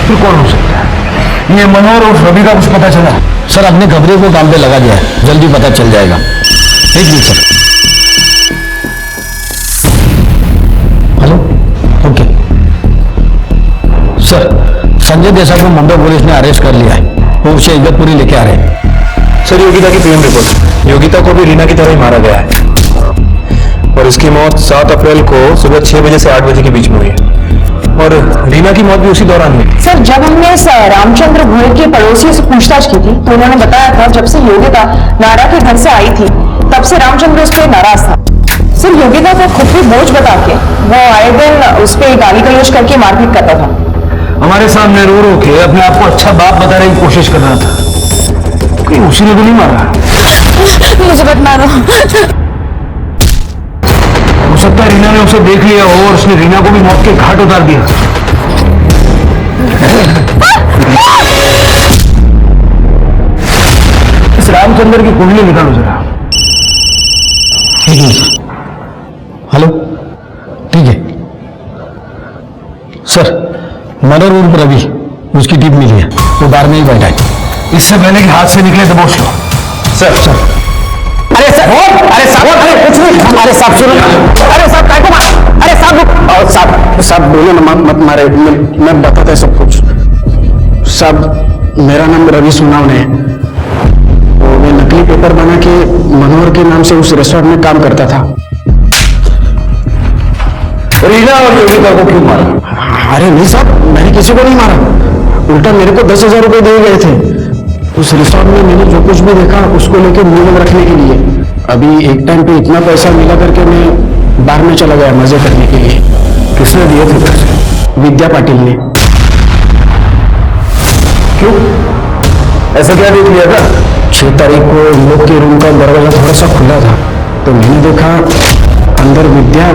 फिर कौन हो सकता है? ये मनोहर और रवि का कुछ पता चला? सर अपने खबरे को काम पे लगा दिया है, जल्दी पता चल जाएगा। एक minute sir. Hello, okay sir, Sanjay Desai को मुंबई पुलिस ने अरेस्ट कर लिया है, वो उसे इगतपुरी लेके आ रहे हैं। सर योगिता की पीएम रिपोर्ट, योगिता को भी रीना की तरह ही मारा गया है और इसकी मौत 7 अप्रैल को सुबह 6 बजे से 8 बजे के बीच में हुई है और रीना की मौत भी उसी दौरान हुई। सर जब हमने रामचंद्र भोरे के पड़ोसियों से पूछताछ की थी तो उन्होंने बताया था जब से योगिता नारा के घर से आई थी तब से रामचंद्र उस पर नाराज था। सर योगिता को खुद भी बोझ बता के वो आए दिन उस पर गाली गलौज करके मारपीट करता था। हमारे सामने रो रो के अपने आप को अच्छा बाप बताने की कोशिश कर रहा था, कहीं उसी ने तो नहीं मारा? मुझे मत मारो। हो सकता है रीना ने उसे देख लिया हो और उसने रीना को भी मौत के घाट उतार दिया। इस रामचंद्र की कुंडली निकालो जरा। ठीक है सर। हेलो, ठीक है सर। मनोहर उर्फ रवि, उसकी टीम मिली है, वो बाहर में ही बैठा है। इससे पहले कि हाथ से निकले दबोच लो। सर अरे सर, अरे साहब, अरे कुछ नहीं, अरे साहब सुनो, अरे साहब काय को मार, अरे साहब साहब बोलो ना, मत मारे, मैं बताता है सब कुछ। साहब मेरा नाम रवि सोनावने है, तो मैं नकली पेपर बना के मनोहर के नाम से उस रेस्टोरेंट में काम करता था। रीना और योगिता को क्यों मारा? अरे नहीं साहब, मैंने किसी को नहीं मारा, उल्टा मेरे को 10,000 रुपए दिए गए थे। उस रिसोर्ट में मैंने जो कुछ भी देखा उसको लेके मुंह में रखने के लिए। अभी एक टाइम पे इतना पैसा मिला करके मैं बाहर में चला गया मजे करने के लिए। किसने दिए थे पैसे? विद्या पाटिल ने। क्यों, ऐसा क्या देख लिया था? 6 तारीख को इन लोग के रूम का दरवाजा थोड़ा सा खुला था, तो मैंने देखा अंदर विद्या,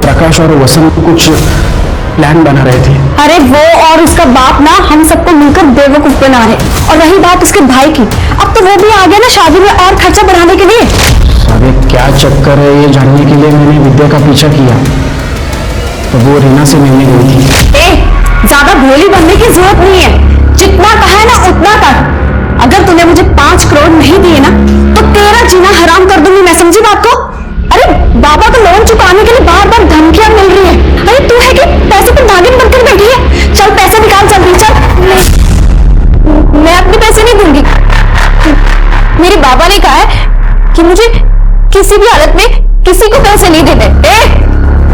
प्रकाश और वसंत कुछ प्लान बना रहे थे। अरे वो और उसका बाप ना हम सबको मिलकर बेवकूफ बना रहे। और रही बात उसके भाई की, अब तो वो भी आ गया ना शादी में और खर्चा बढ़ाने के लिए। अरे क्या चक्कर है, ये जानने के लिए मैंने विद्या का पीछा किया, तो वो रीना से मिलने गई थी। ज्यादा भोली बनने की जरूरत नहीं है, जितना कहा है ना उतना कर। अगर तूने मुझे 5 करोड़ नहीं दिए ना तो तेरा जीना हराम कर दूंगी मैं, समझी बात को? अरे बाबा को लोन चुकाने के लिए बार बार धमकियां मिल रही है। अरे तू है कि पैसे पर नागिन बनकर बैठी है? चल पैसे निकाल जल्दी, चल। मैं अपने पैसे नहीं दूंगी। मेरे बाबा ने कहा है कि मुझे किसी भी हालत में किसी को पैसे नहीं देने।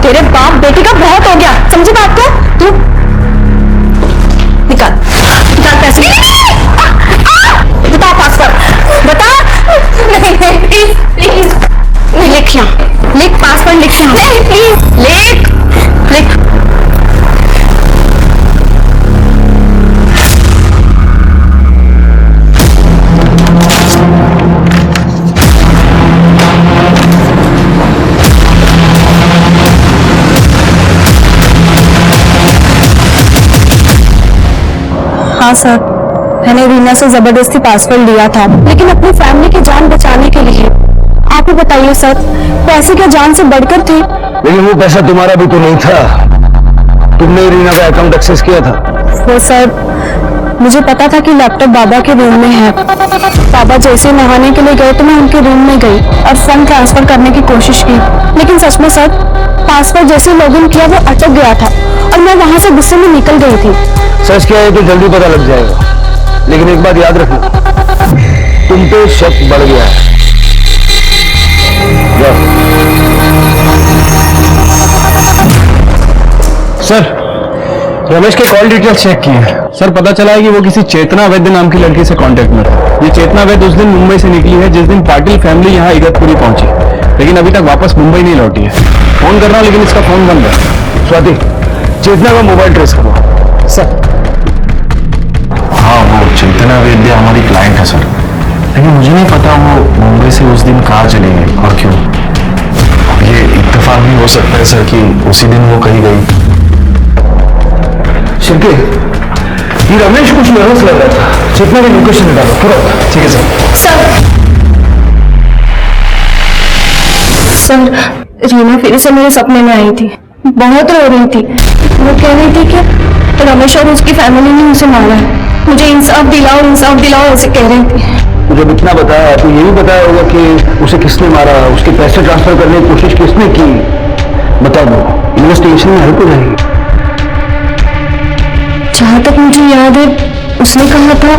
तेरे बाप बेटी का बहुत हो गया, समझी बात को? तू निकाल पैसे। बता पासवर्ड बता। नहीं प्लीज प्लीज, लिख यहाँ, लिख पासवर्ड, लिख यहाँ प्लीज, लिख लिख। हाँ सर, मैंने रीना से जबरदस्ती पासवर्ड लिया था, लेकिन अपनी फैमिली की जान बचाने के लिए। आप ही बताइए सर, पैसे क्या जान से बढ़कर थे? लेकिन वो पैसा तुम्हारा भी तो नहीं था, तुमने रीना का अकाउंट एक्सेस किया था। वो सर, मुझे पता था कि लैपटॉप बाबा के रूम में है। बाबा जैसे नहाने के लिए गए तो मैं उनके रूम में गई और फंड ट्रांसफर करने की कोशिश की, लेकिन सच में सर पासवर्ड जैसे लॉगिन किया वो अटक गया था और मैं वहां से गुस्से में निकल गई थी। सच क्या है तो जल्दी पता लग जाएगा, लेकिन एक बात याद रखना, तुम पे शक बढ़ गया है। सर रमेश के कॉल डिटेल्स चेक किए सर, पता चला है कि वो किसी चेतना वैद्य नाम की लड़की से कांटेक्ट में था। ये चेतना वैद्य उस दिन मुंबई से निकली है जिस दिन पाटिल फैमिली यहाँ इगतपुरी पहुंची, लेकिन अभी तक वापस मुंबई नहीं लौटी है। फोन कर रहा हूँ लेकिन इसका फोन बंद है। स्वाति, चेतना का मोबाइल ट्रेस करो। सर। हाँ, वो चेतना वैद्य हमारी क्लाइंट है सर, लेकिन मुझे नहीं पता वो मुंबई से उस दिन कहाँ चली गई और क्यों। ये इत्तेफाक भी हो सकता है सर कि उसी दिन वो कहीं गई। शिल्पी, ये रमेश कुछ नर्वस लग रहा था, चेतना की लोकेशन निकालो तुरंत। ठीक है सर। सर, रीना फिर से मेरे सपने में आई थी, बहुत रो रही थी। वो कह रही थी कि रमेश और उसकी फैमिली ने उसे मारा है, मुझे इंसाफ दिलाओ ऐसे कह रही थी। जब इतना बताया तो ये भी बताया होगा कि उसे किसने मारा, उसके पैसे ट्रांसफर करने की कोशिश किसने की, बता दो, इन्वेस्टिगेशन में हेल्प हो जाएगी। जहाँ तक मुझे याद है उसने कहा था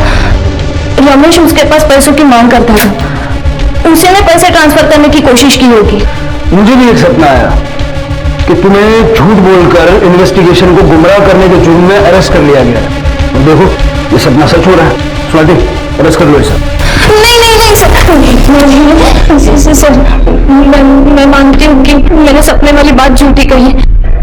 रमेश उसके पास पैसों की मांग करता था, उसी ने पैसे ट्रांसफर करने की कोशिश की होगी। मुझे भी एक सपना आया कि तुम्हें झूठ बोलकर इन्वेस्टिगेशन को गुमराह करने के जुर्म में अरेस्ट कर लिया गया। और देखो ये सपना सच हो रहा है। स्वाति, अरेस्ट कर लो इसे। नहीं सर, मैं मानती हूँ कि मैंने सपने वाली बात झूठी कही।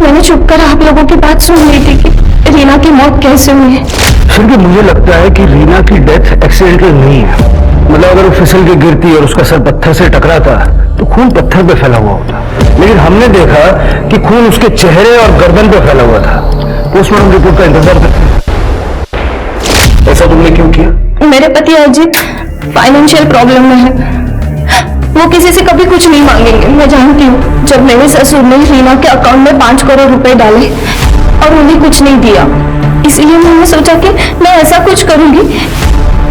मैंने चुप कर आप लोगों की बात सुन ली थी कि रीना की मौत कैसे हुई है। फिर भी मुझे लगता है कि रीना की डेथ एक्सीडेंटल नहीं है। मतलब अगर वो फिसल के गिरती और उसका सर पत्थर से टकराता तो खून पत्थर पे फैला हुआ होता, लेकिन हमने देखा कि खून उसके चेहरे और गर्दन पे फैला हुआ था। पोस्टमार्टम रिपोर्ट का इंतजार करते हैं। ऐसा तुमने क्यों किया? मेरे पति अजीत फाइनेंशियल प्रॉब्लम में है, वो किसी से कभी कुछ नहीं मांगेंगे, मैं जानती हूँ। जब मेरे ससुर ने रीना के अकाउंट में 5 करोड़ रुपए डाले और उन्हें कुछ नहीं दिया, इसलिए मैंने सोचा कि मैं ऐसा कुछ करूंगी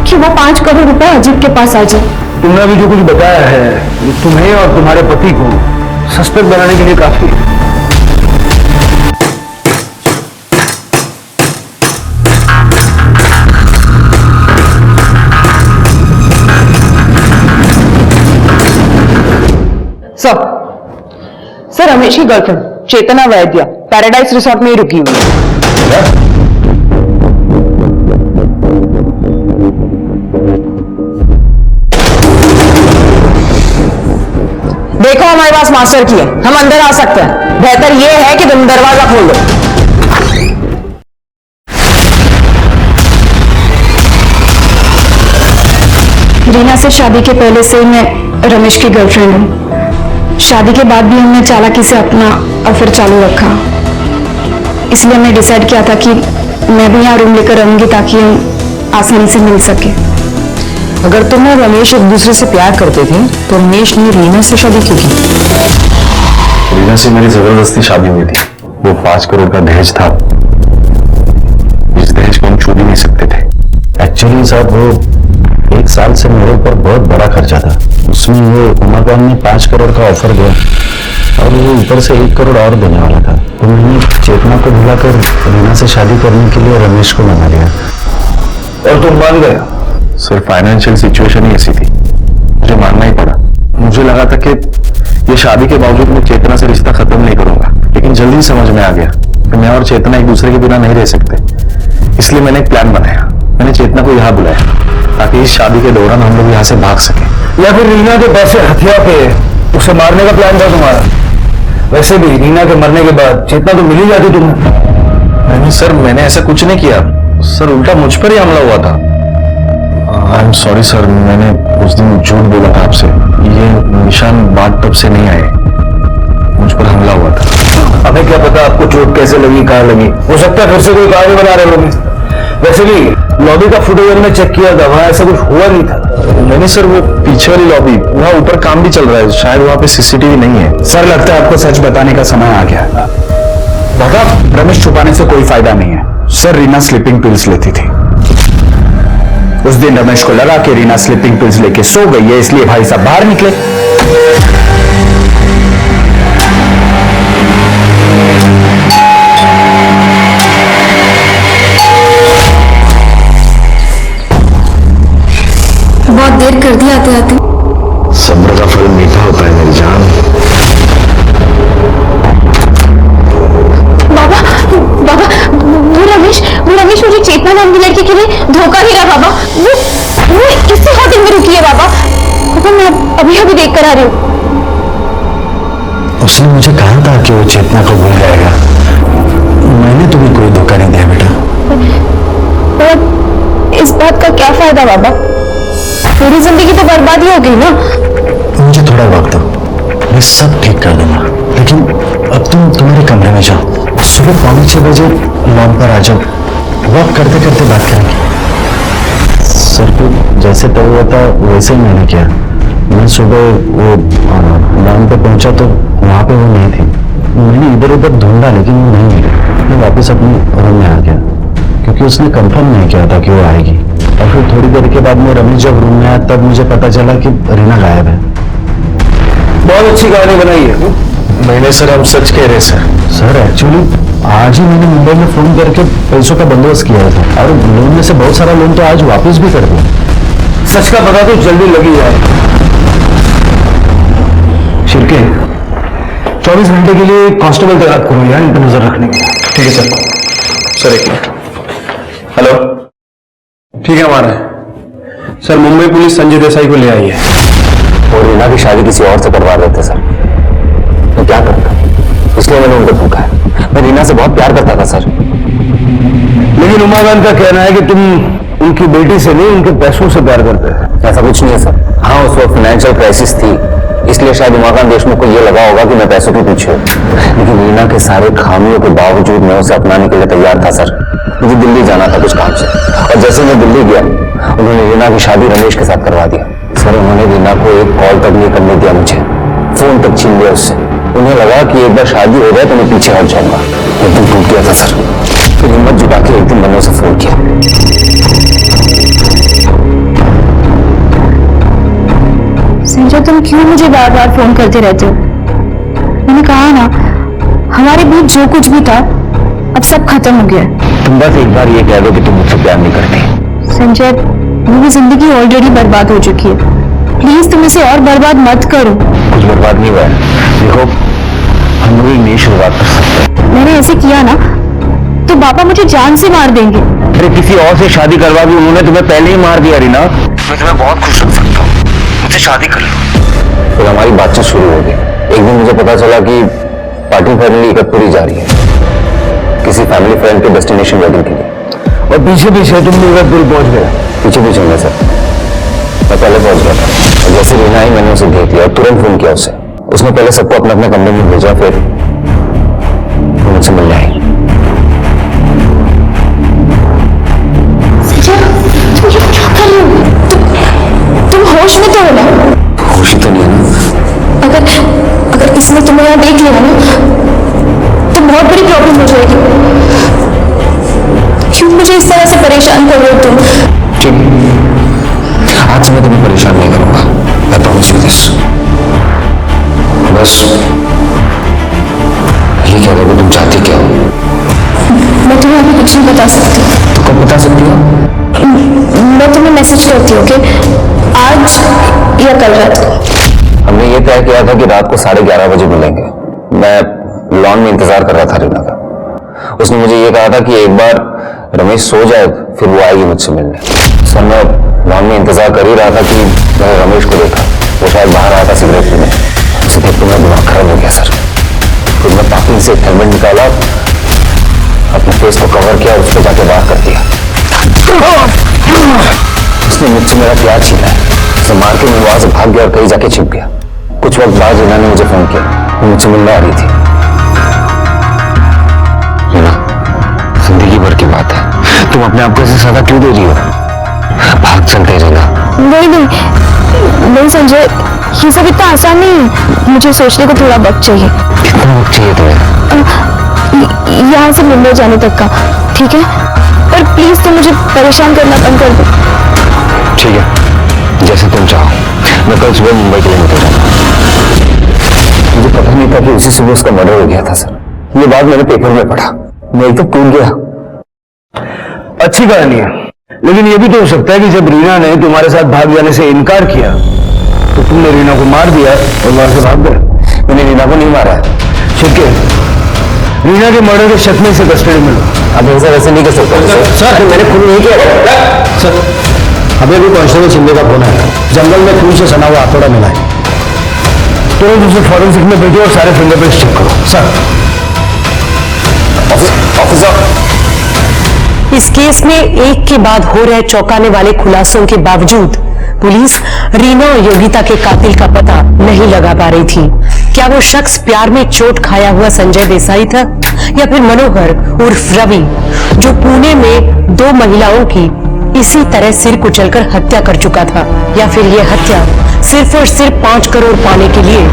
कि वो 5 करोड़ रुपए अजीत के पास आ जाए। तुमने अभी जो कुछ बताया है ये तुम्हें और तुम्हारे पति को सस्पेक्ट बनाने के लिए काफी है। सर, रमेश की गर्लफ्रेंड चेतना वैद्य पैराडाइज रिसोर्ट में ही रुकी हुई है। देखो हमारे पास मास्टर की है, हम अंदर आ सकते हैं। बेहतर यह है कि तुम दरवाजा खोल दो। रीना से शादी के पहले से मैं रमेश की गर्लफ्रेंड हूँ। शादी के बाद भी हमने चालाकी से अपना अफेयर चालू रखा, इसलिए हमने डिसाइड किया था कि मैं भी यहाँ रूम लेकर रहूंगी ताकि हम आसानी से मिल सके। अगर तुम और रमेश एक दूसरे से प्यार करते थे तो रमेश ने रीना से शादी क्यों की? रीना से मेरी जबरदस्ती शादी हुई थी। वो 5 करोड़ का दहेज था, इस दहेज को हम छू भी नहीं सकते थे। एक्चुअली साहब वो 1 साल से मेरे ऊपर बहुत बड़ा खर्चा था, उसमें वो उमाकांत ने 5 करोड़ का ऑफर दिया और वो ऊपर से 1 करोड़ और देने वाला था। तो मैंने चेतना को भुलाकर रीना से शादी करने के लिए रमेश को मना लिया। और तुम मान गए? सर, फाइनेंशियल सिचुएशन ही ऐसी थी, मुझे मानना ही पड़ा। मुझे लगा था कि ये शादी के बावजूद मैं चेतना से रिश्ता खत्म नहीं करूंगा, लेकिन जल्दी समझ में आ गया कि मैं और चेतना एक दूसरे के बिना नहीं रह सकते। इसलिए मैंने एक प्लान बनाया। मैंने चेतना को यहाँ बुलाया ताकि इस शादी के दौरान हम लोग यहाँ से भाग सके। या फिर रीना के पैसे हथियार पे उसे मारने का प्लान था तुम्हारा? वैसे भी रीना के मरने के बाद चेतना तो मिल ही जाती तुम्हें। नहीं सर, मैंने ऐसा कुछ नहीं किया सर, उल्टा मुझ पर ही हमला हुआ था। आई एम सॉरी सर, मैंने उस दिन झूठ बोला था आपसे। ये निशान बात तब से नहीं आए, मुझ पर हमला हुआ था। हमें क्या पता आपको चोट कैसे लगी, कहाँ लगी, हो सकता है फिर से कोई कहानी बना रहे होंगे। वैसे भी लॉबी का फुटेज हमने चेक किया था, वहां ऐसा कुछ हुआ नहीं था। नहीं सर, वो पीछे वाली लॉबी, वहाँ ऊपर काम भी चल रहा है, शायद वहाँ पे सीसीटीवी नहीं है। सर, लगता है आपको सच बताने का समय आ गया। दादा, रमेश छुपाने से कोई फायदा नहीं है। सर, रीना स्लीपिंग पिल्स लेती थी। उस दिन रमेश को लगा कि रीना स्लीपिंग पिल्स लेके सो गई है, इसलिए भाई साहब बाहर निकले। बहुत देर कर दी आते आते। सब्र का फल मीठा होता है मेरी जान। बाबा, बाबा, नाम की लड़की के लिए धोखा दिया बाबा। वो इसी होटल में रुकी है बाबा। पापा मैं अभी अभी देख कर आ रही हूँ। उसने मुझे कहा था कि वो चेतना को भूल जाएगा। मैंने तुम्हें कोई धोखा नहीं दिया बेटा। पर इस बात का क्या फायदा बाबा? पूरी जिंदगी तो बर्बाद ही हो गई ना। मुझे थोड़ा वक्त दो, मैं सब ठीक कर दूंगा। लेकिन अब तुम तुम्हारे कमरे में जाओ, सुबह 5-6 बजे लॉन पर आ जाओ, वॉक करते करते बात करेंगे। सर को जैसे तय हुआ था वैसे ही मैंने किया। मैं सुबह वो लॉन पे पहुंचा तो वहां पे वो नहीं थी। मैंने इधर उधर ढूंढा लेकिन वो नहीं मिली। मैं वापस अपने रूम में आ गया क्योंकि उसने कंफर्म नहीं किया था कि वो आएगी। और फिर थोड़ी देर के बाद में रमेश जब रूम में आया तब मुझे पता चला कि रीना गायब है। बहुत अच्छी कहानी बनाई है। मैंने सर हम सच कह रहे सर एक्चुअली आज ही मैंने मुंबई में फोन करके पैसों का बंदोबस्त किया था और लोन में से बहुत सारा लोन तो आज वापस भी कर दिया। सच का पता तो जल्दी लगी जाए। शिरके 24 घंटे के लिए कांस्टेबल तैनात करो यार, इन पर नजर रखने के। ठीक है सर एक मिनट। हेलो, ठीक है हमारा है सर। मुंबई पुलिस संजय देसाई को ले आई है। और रीना की शादी किसी और से करवा देते सर, मैं क्या करता? इसलिए मैंने उनको धोखा है। मैं रीना से बहुत प्यार करता था सर। लेकिन उमाकांत का कहना है कि तुम उनकी बेटी से नहीं उनके पैसों से प्यार करते हैं। ऐसा कुछ नहीं है सर। हाँ उस वक्त फाइनेंशियल क्राइसिस थी, इसलिए शायद उमाकांत देशमुख को यह लगा होगा कि मैं पैसों के पीछे हूँ। लेकिन रीना के सारे खामियों के बावजूद मैं उसे अपनाने के लिए तैयार था सर। मुझे दिल्ली जाना था कुछ काम से, और जैसे मैं दिल्ली गया उन्होंने रीना की शादी रमेश के साथ करवा दिया सर। उन्होंने रीना को एक कॉल तक नहीं करने दिया, मुझे फोन तक छीन लिया उससे। उन्हें लगा कि एक बार शादी हो जाए तो मैं पीछे हट जाऊंगा। एक दिन टूट गया था सर। फिर हिम्मत जुटा के एक दिन मैंने उसे फोन किया। संजय तुम क्यों मुझे बार बार फोन करते रहते हो? मैंने कहा ना हमारे बीच जो कुछ भी था अब सब खत्म हो गया। तुम बस एक बार ये कह दो कि तुम मुझसे प्यार नहीं करती। संजय मेरी जिंदगी ऑलरेडी बर्बाद हो चुकी है, प्लीज तुम इसे और बर्बाद मत करो। कुछ बर्बाद नहीं हुआ है, देखो हम लोग नई शुरुआत कर सकते हैं। मैंने ऐसे किया ना तो पापा मुझे जान से मार देंगे। अरे किसी और से शादी करवा दी, उन्होंने तुम्हें पहले ही मार दिया रीना। मैं तुम्हें बहुत खुश रख सकता हूँ, मुझसे शादी कर लो। फिर हमारी बातचीत शुरू हो गई। एक दिन मुझे पता चला कि पार्टी फाइनली इकतपुरी जा रही है किसी फैमिली फ्रेंड के डेस्टिनेशन वेडिंग के लिए। और पीछे पीछे तुम इकतपुरी पहुंच गए? पीछे पीछे मैं सर, मैं पहले पहुंच गया था। और जैसे रीना आई मैंने उसे देख लिया और तुरंत फोन किया उसे। उसने पहले सबको अपने अपने कमरे में भेजा, फिर मुझसे मिलने आई। तुम क्या कर रहे हो? तुम होश में तो हो ना? होश तो नहीं है ना। अगर किसी ने तुम्हें यहाँ देख लिया ना तो बहुत बड़ी प्रॉब्लम हो जाएगी। क्यों मुझे इस तरह से परेशान कर रहे हो तुम? ठीक, आज से मैं तुम्हें परेशान नहीं करूंगा, मैं प्रॉमिस यू दिस। बस ये कह रहे हो तुम चाहती क्या हो? मैं तुम्हें अभी कुछ नहीं बता सकती। तो कब बता सकती हो? मैं तुम्हें मैसेज करती हूँ, ओके? आज या कल रात को। हमने ये तय किया था कि रात को 11:30 बजे मिलेंगे। मैं लॉन में इंतजार कर रहा था रीना का। उसने मुझे ये कहा था कि एक बार रमेश सो जाए फिर वो आएगी मुझसे मिलने। सर मैं लॉन में इंतजार कर ही रहा था कि मैंने रमेश को देखा। वो शायद बाहर आया था सिगरेट पीने, उसे देख के मेरा दिमाग खराब हो गया सर। फिर मैं पार्किंग से एक हेलमेट निकाला, अपने फेस को कवर किया और उस पर जाके बाहर कर दिया। उसने मुझसे मेरा प्यार छीना है, उसे मार के मैं वहां से भाग गया और कहीं जाके छिप गया। कुछ वक्त बाद रीना ने मुझे फोन किया, वो मुझसे मिलने आ रही थी। रीना, जिंदगी भर की बात है, तुम अपने आप को ऐसे सजा क्यों दे रही हो? भाग चलते रीना। नहीं संजय, ये सब इतना आसान नहीं है। मुझे सोचने को थोड़ा वक्त चाहिए। कितना वक्त चाहिए तुम्हें? यहाँ से मुंबई जाने तक का, ठीक है? पर प्लीज तुम मुझे परेशान करना बंद कर दो। ठीक है, जैसे तुम चाहो। मैं कल सुबह मुंबई के लिए निकल जाऊंगा। मुझे पता नहीं था कि उसी सुबह उसका मर्डर हो गया था सर। ये बात मैंने पेपर में पढ़ा, मैं एकदम टूट गया। अच्छी कहानी है, लेकिन ये भी तो हो सकता है कि जब रीना ने तुम्हारे साथ भाग जाने से इनकार किया तो तुमने रीना को मार दिया और वहां से भाग गए। मैंने रीना को नहीं मारा है। ठीक है, रीना के मर्डर के शक में से कस्टडी में लो। अब ऐसा वैसे नहीं कर सकता सर, मैंने खुद नहीं किया सर। अभी भी कांस्टेबल शिंदे का फोन आया, जंगल में खून से सना हुआ हथौड़ा मिला है। तुरंत उसे फॉरेंसिक में भेजो और सारे फिंगरप्रिंट्स चेक करो सर। ऑफिसर, इस केस में एक के बाद हो रहे चौंकाने वाले खुलासों के बावजूद पुलिस रीना और योगिता के कातिल का पता नहीं लगा पा रही थी। क्या वो शख्स प्यार में चोट खाया हुआ संजय देसाई था, या फिर मनोहर उर्फ रवि, जो पुणे में 2 महिलाओं की इसी तरह सिर कुचलकर हत्या कर चुका था, या फिर ये हत्या सिर्फ और सिर्फ 5 करोड़ पाने के लिए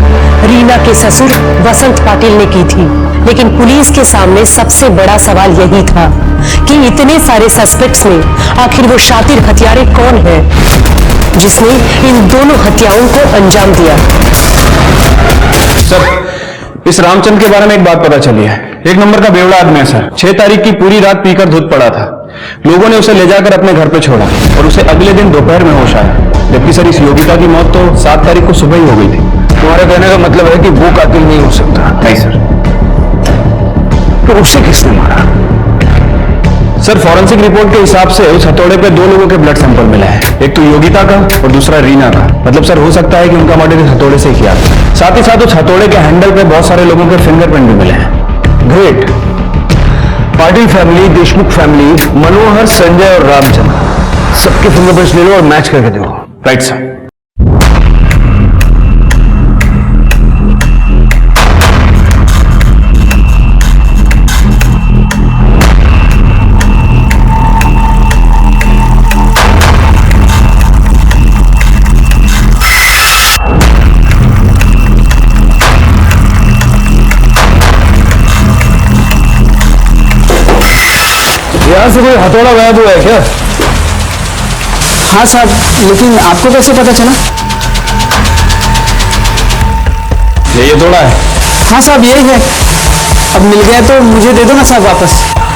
रीना के ससुर वसंत पाटिल ने की थी। लेकिन पुलिस के सामने सबसे बड़ा सवाल यही था कि इतने सारे सस्पेक्ट्स में आखिर वो शातिर हत्यारे कौन है जिसने इन दोनों हत्याओं को अंजाम दिया। सर, इस रामचंद्र के बारे में एक बात पता चली है। 1 नंबर का बेवड़ा आदमी है सर। 6 तारीख की पूरी रात पीकर धुत पड़ा था। लोगों ने उसे ले जाकर अपने घर पे छोड़ा और उसे अगले दिन दोपहर में होश आया। जबकि सर, इस योगिता की मौत तो 7 तारीख को सुबह ही हो गई थी। तुम्हारे कहने का मतलब है कि वो कातिल नहीं हो सकता? नहीं सर। तो उसे किसने मारा? सर, फॉरेंसिक रिपोर्ट के हिसाब से उस हथौड़े पे 2 लोगों के ब्लड सैंपल मिला है, एक तो योगिता का और दूसरा रीना का। मतलब सर, हो सकता है कि उनका मर्डर इस हथौड़े से किया। साथ ही साथ उस हथौड़े के हैंडल पे बहुत सारे लोगों के फिंगरप्रिंट भी मिले हैं। Great. Patil family, Deshmukh family, Manohar, Sanjay और रामचंद्र, सबके फिंगरप्रिंट्स ले लो और मैच करके दो। Right sir. यहाँ से कोई हथौड़ा गायब हुआ है क्या? हाँ साहब, लेकिन आपको कैसे पता चला? ये हथौड़ा है? हाँ साहब, यही है। अब मिल गया तो मुझे दे दो ना साहब वापस।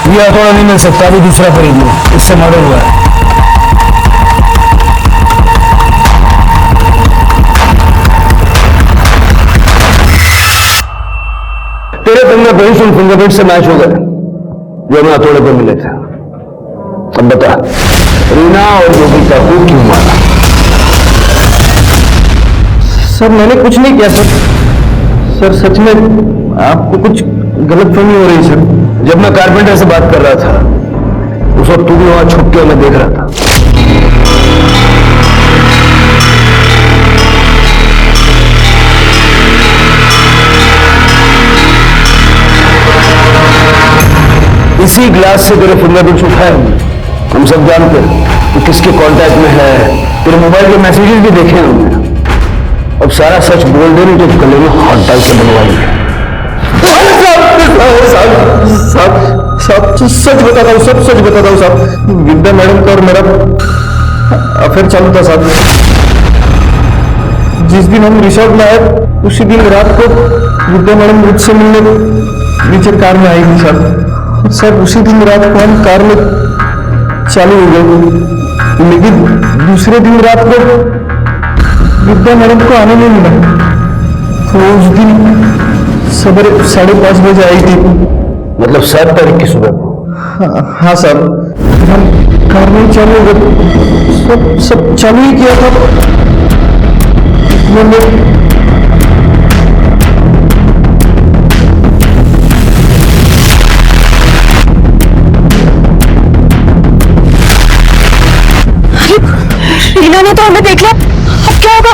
ये हथौड़ा नहीं मिल सकता, अभी दूसरा खरीद लो, इससे मर्डर हुआ है। तेरे फिंगरप्रिंट्स उन फिंगरप्रिंट से मैच हो गए जो हमें हथौड़े पर मिले थे। अब बता, रीना और योगिता को क्यों मारा? सर, मैंने कुछ नहीं किया सर। सर, सच में आपको कुछ गलतफहमी हो रही सर। जब मैं कारपेंटर से बात कर रहा था उस वक्त तू भी वहां छुप के हमें देख रहा था। इसी ग्लास से तेरे फिंगरप्रिंट्स उठाए हमने। हम सब जानते हैं कि किसके कांटेक्ट में है। तेरे मोबाइल के मैसेजेस भी देखे हमने। अब सारा सच बोल दे, नहीं तो गले में हाथ डाल के बनवाएंगे। साहब, सच बताता हूँ, सब सच बताता हूँ साहब। विद्या मैडम का और मेरा अफेयर चालू था साहब। जिस दिन हम रिसोर्ट में आए उसी दिन रात को विद्या मैडम मुझसे मिलने नीचे कार में आई थी साहब। सर, उसी दिन रात को हम कार में चालू हो गए, लेकिन दूसरे दिन रात को विद्या मैडम को आने नहीं मिला। तो उस दिन सवेरे 5:30 बजे आई थी। मतलब 7 तारीख की सुबह को? हाँ साहब, हम कार में चालू हो गए, सब चालू ही किया था। रीना ने तो हमें देख लिया, अब क्या होगा?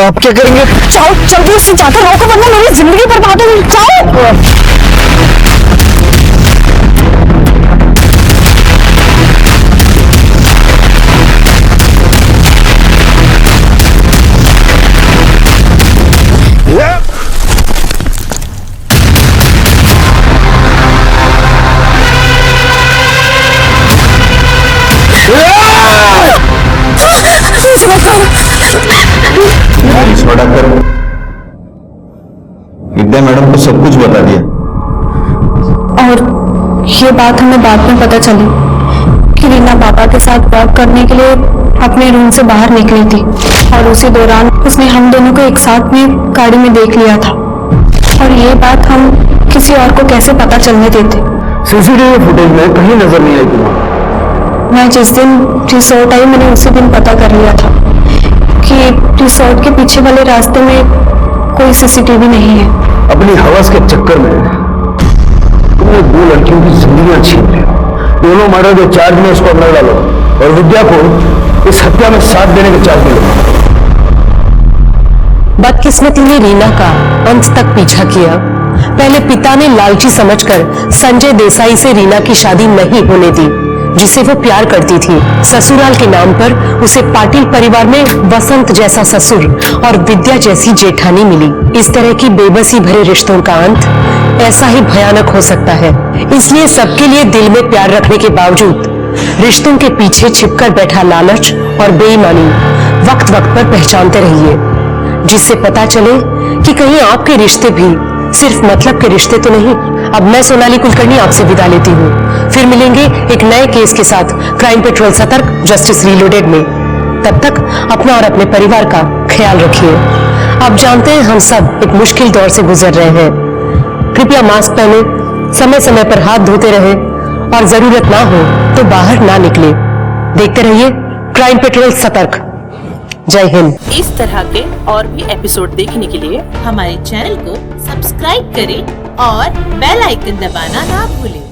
आप क्या करेंगे? जाओ जल्दी उससे जाकर रोको, वरना मेरी जिंदगी बर्बाद होगी। जाओ। छोड़ा कर। विद्या मैडम को सब कुछ बता दिया। और ये बात हमें बाद में पता चली कि रीना पापा के साथ वॉक करने के लिए अपने रूम से बाहर निकली थी और उसी दौरान उसने हम दोनों को एक साथ में गाड़ी में देख लिया था। और ये बात हम किसी और को कैसे पता चलने देते? सीसीटीवी फुटेज में कहीं नजर नहीं आई तुम्हें। मैं जिस दिन रिसोर्ट आई मैंने उसी दिन पता कर लिया था कि रिसोर्ट के पीछे वाले रास्ते में कोई सीसीटीवी नहीं है। अपनी हवस के चक्कर में तुमने 2 लड़कियों की जिंदगियां छीन ली। दोनों मर्डर के चार्ज में उसको अंदर डालो और विद्या को इस हत्या में साथ देने के चार्ज में लो। बदकिस्मती ने रीना का अंत तक पीछा किया। पहले पिता ने लालची समझकर संजय देसाई से रीना की शादी नहीं होने दी, जिसे वो प्यार करती थी। ससुराल के नाम पर उसे पाटिल परिवार में वसंत जैसा ससुर और विद्या जैसी जेठानी मिली। इस तरह की बेबसी भरे रिश्तों का अंत ऐसा ही भयानक हो सकता है। इसलिए सबके लिए दिल में प्यार रखने के बावजूद रिश्तों के पीछे छिपकर बैठा लालच और बेईमानी वक्त वक्त पर पहचानते रहिए, जिससे पता चले कि कहीं आपके रिश्ते भी सिर्फ मतलब के रिश्ते तो नहीं। अब मैं सोनाली कुलकर्णी आपसे विदा लेती हूँ। फिर मिलेंगे एक नए केस के साथ क्राइम पेट्रोल सतर्क जस्टिस रीलोडेड में। तब तक अपना और अपने परिवार का ख्याल रखिए। आप जानते हैं हम सब एक मुश्किल दौर से गुजर रहे हैं। कृपया मास्क पहने, समय समय पर हाथ धोते रहे और जरूरत ना हो तो बाहर ना निकले। देखते रहिए क्राइम पेट्रोल सतर्क। जय हिंद। इस तरह के और भी एपिसोड देखने के लिए हमारे चैनल को सब्सक्राइब करें और बेल आइकन दबाना ना भूलें।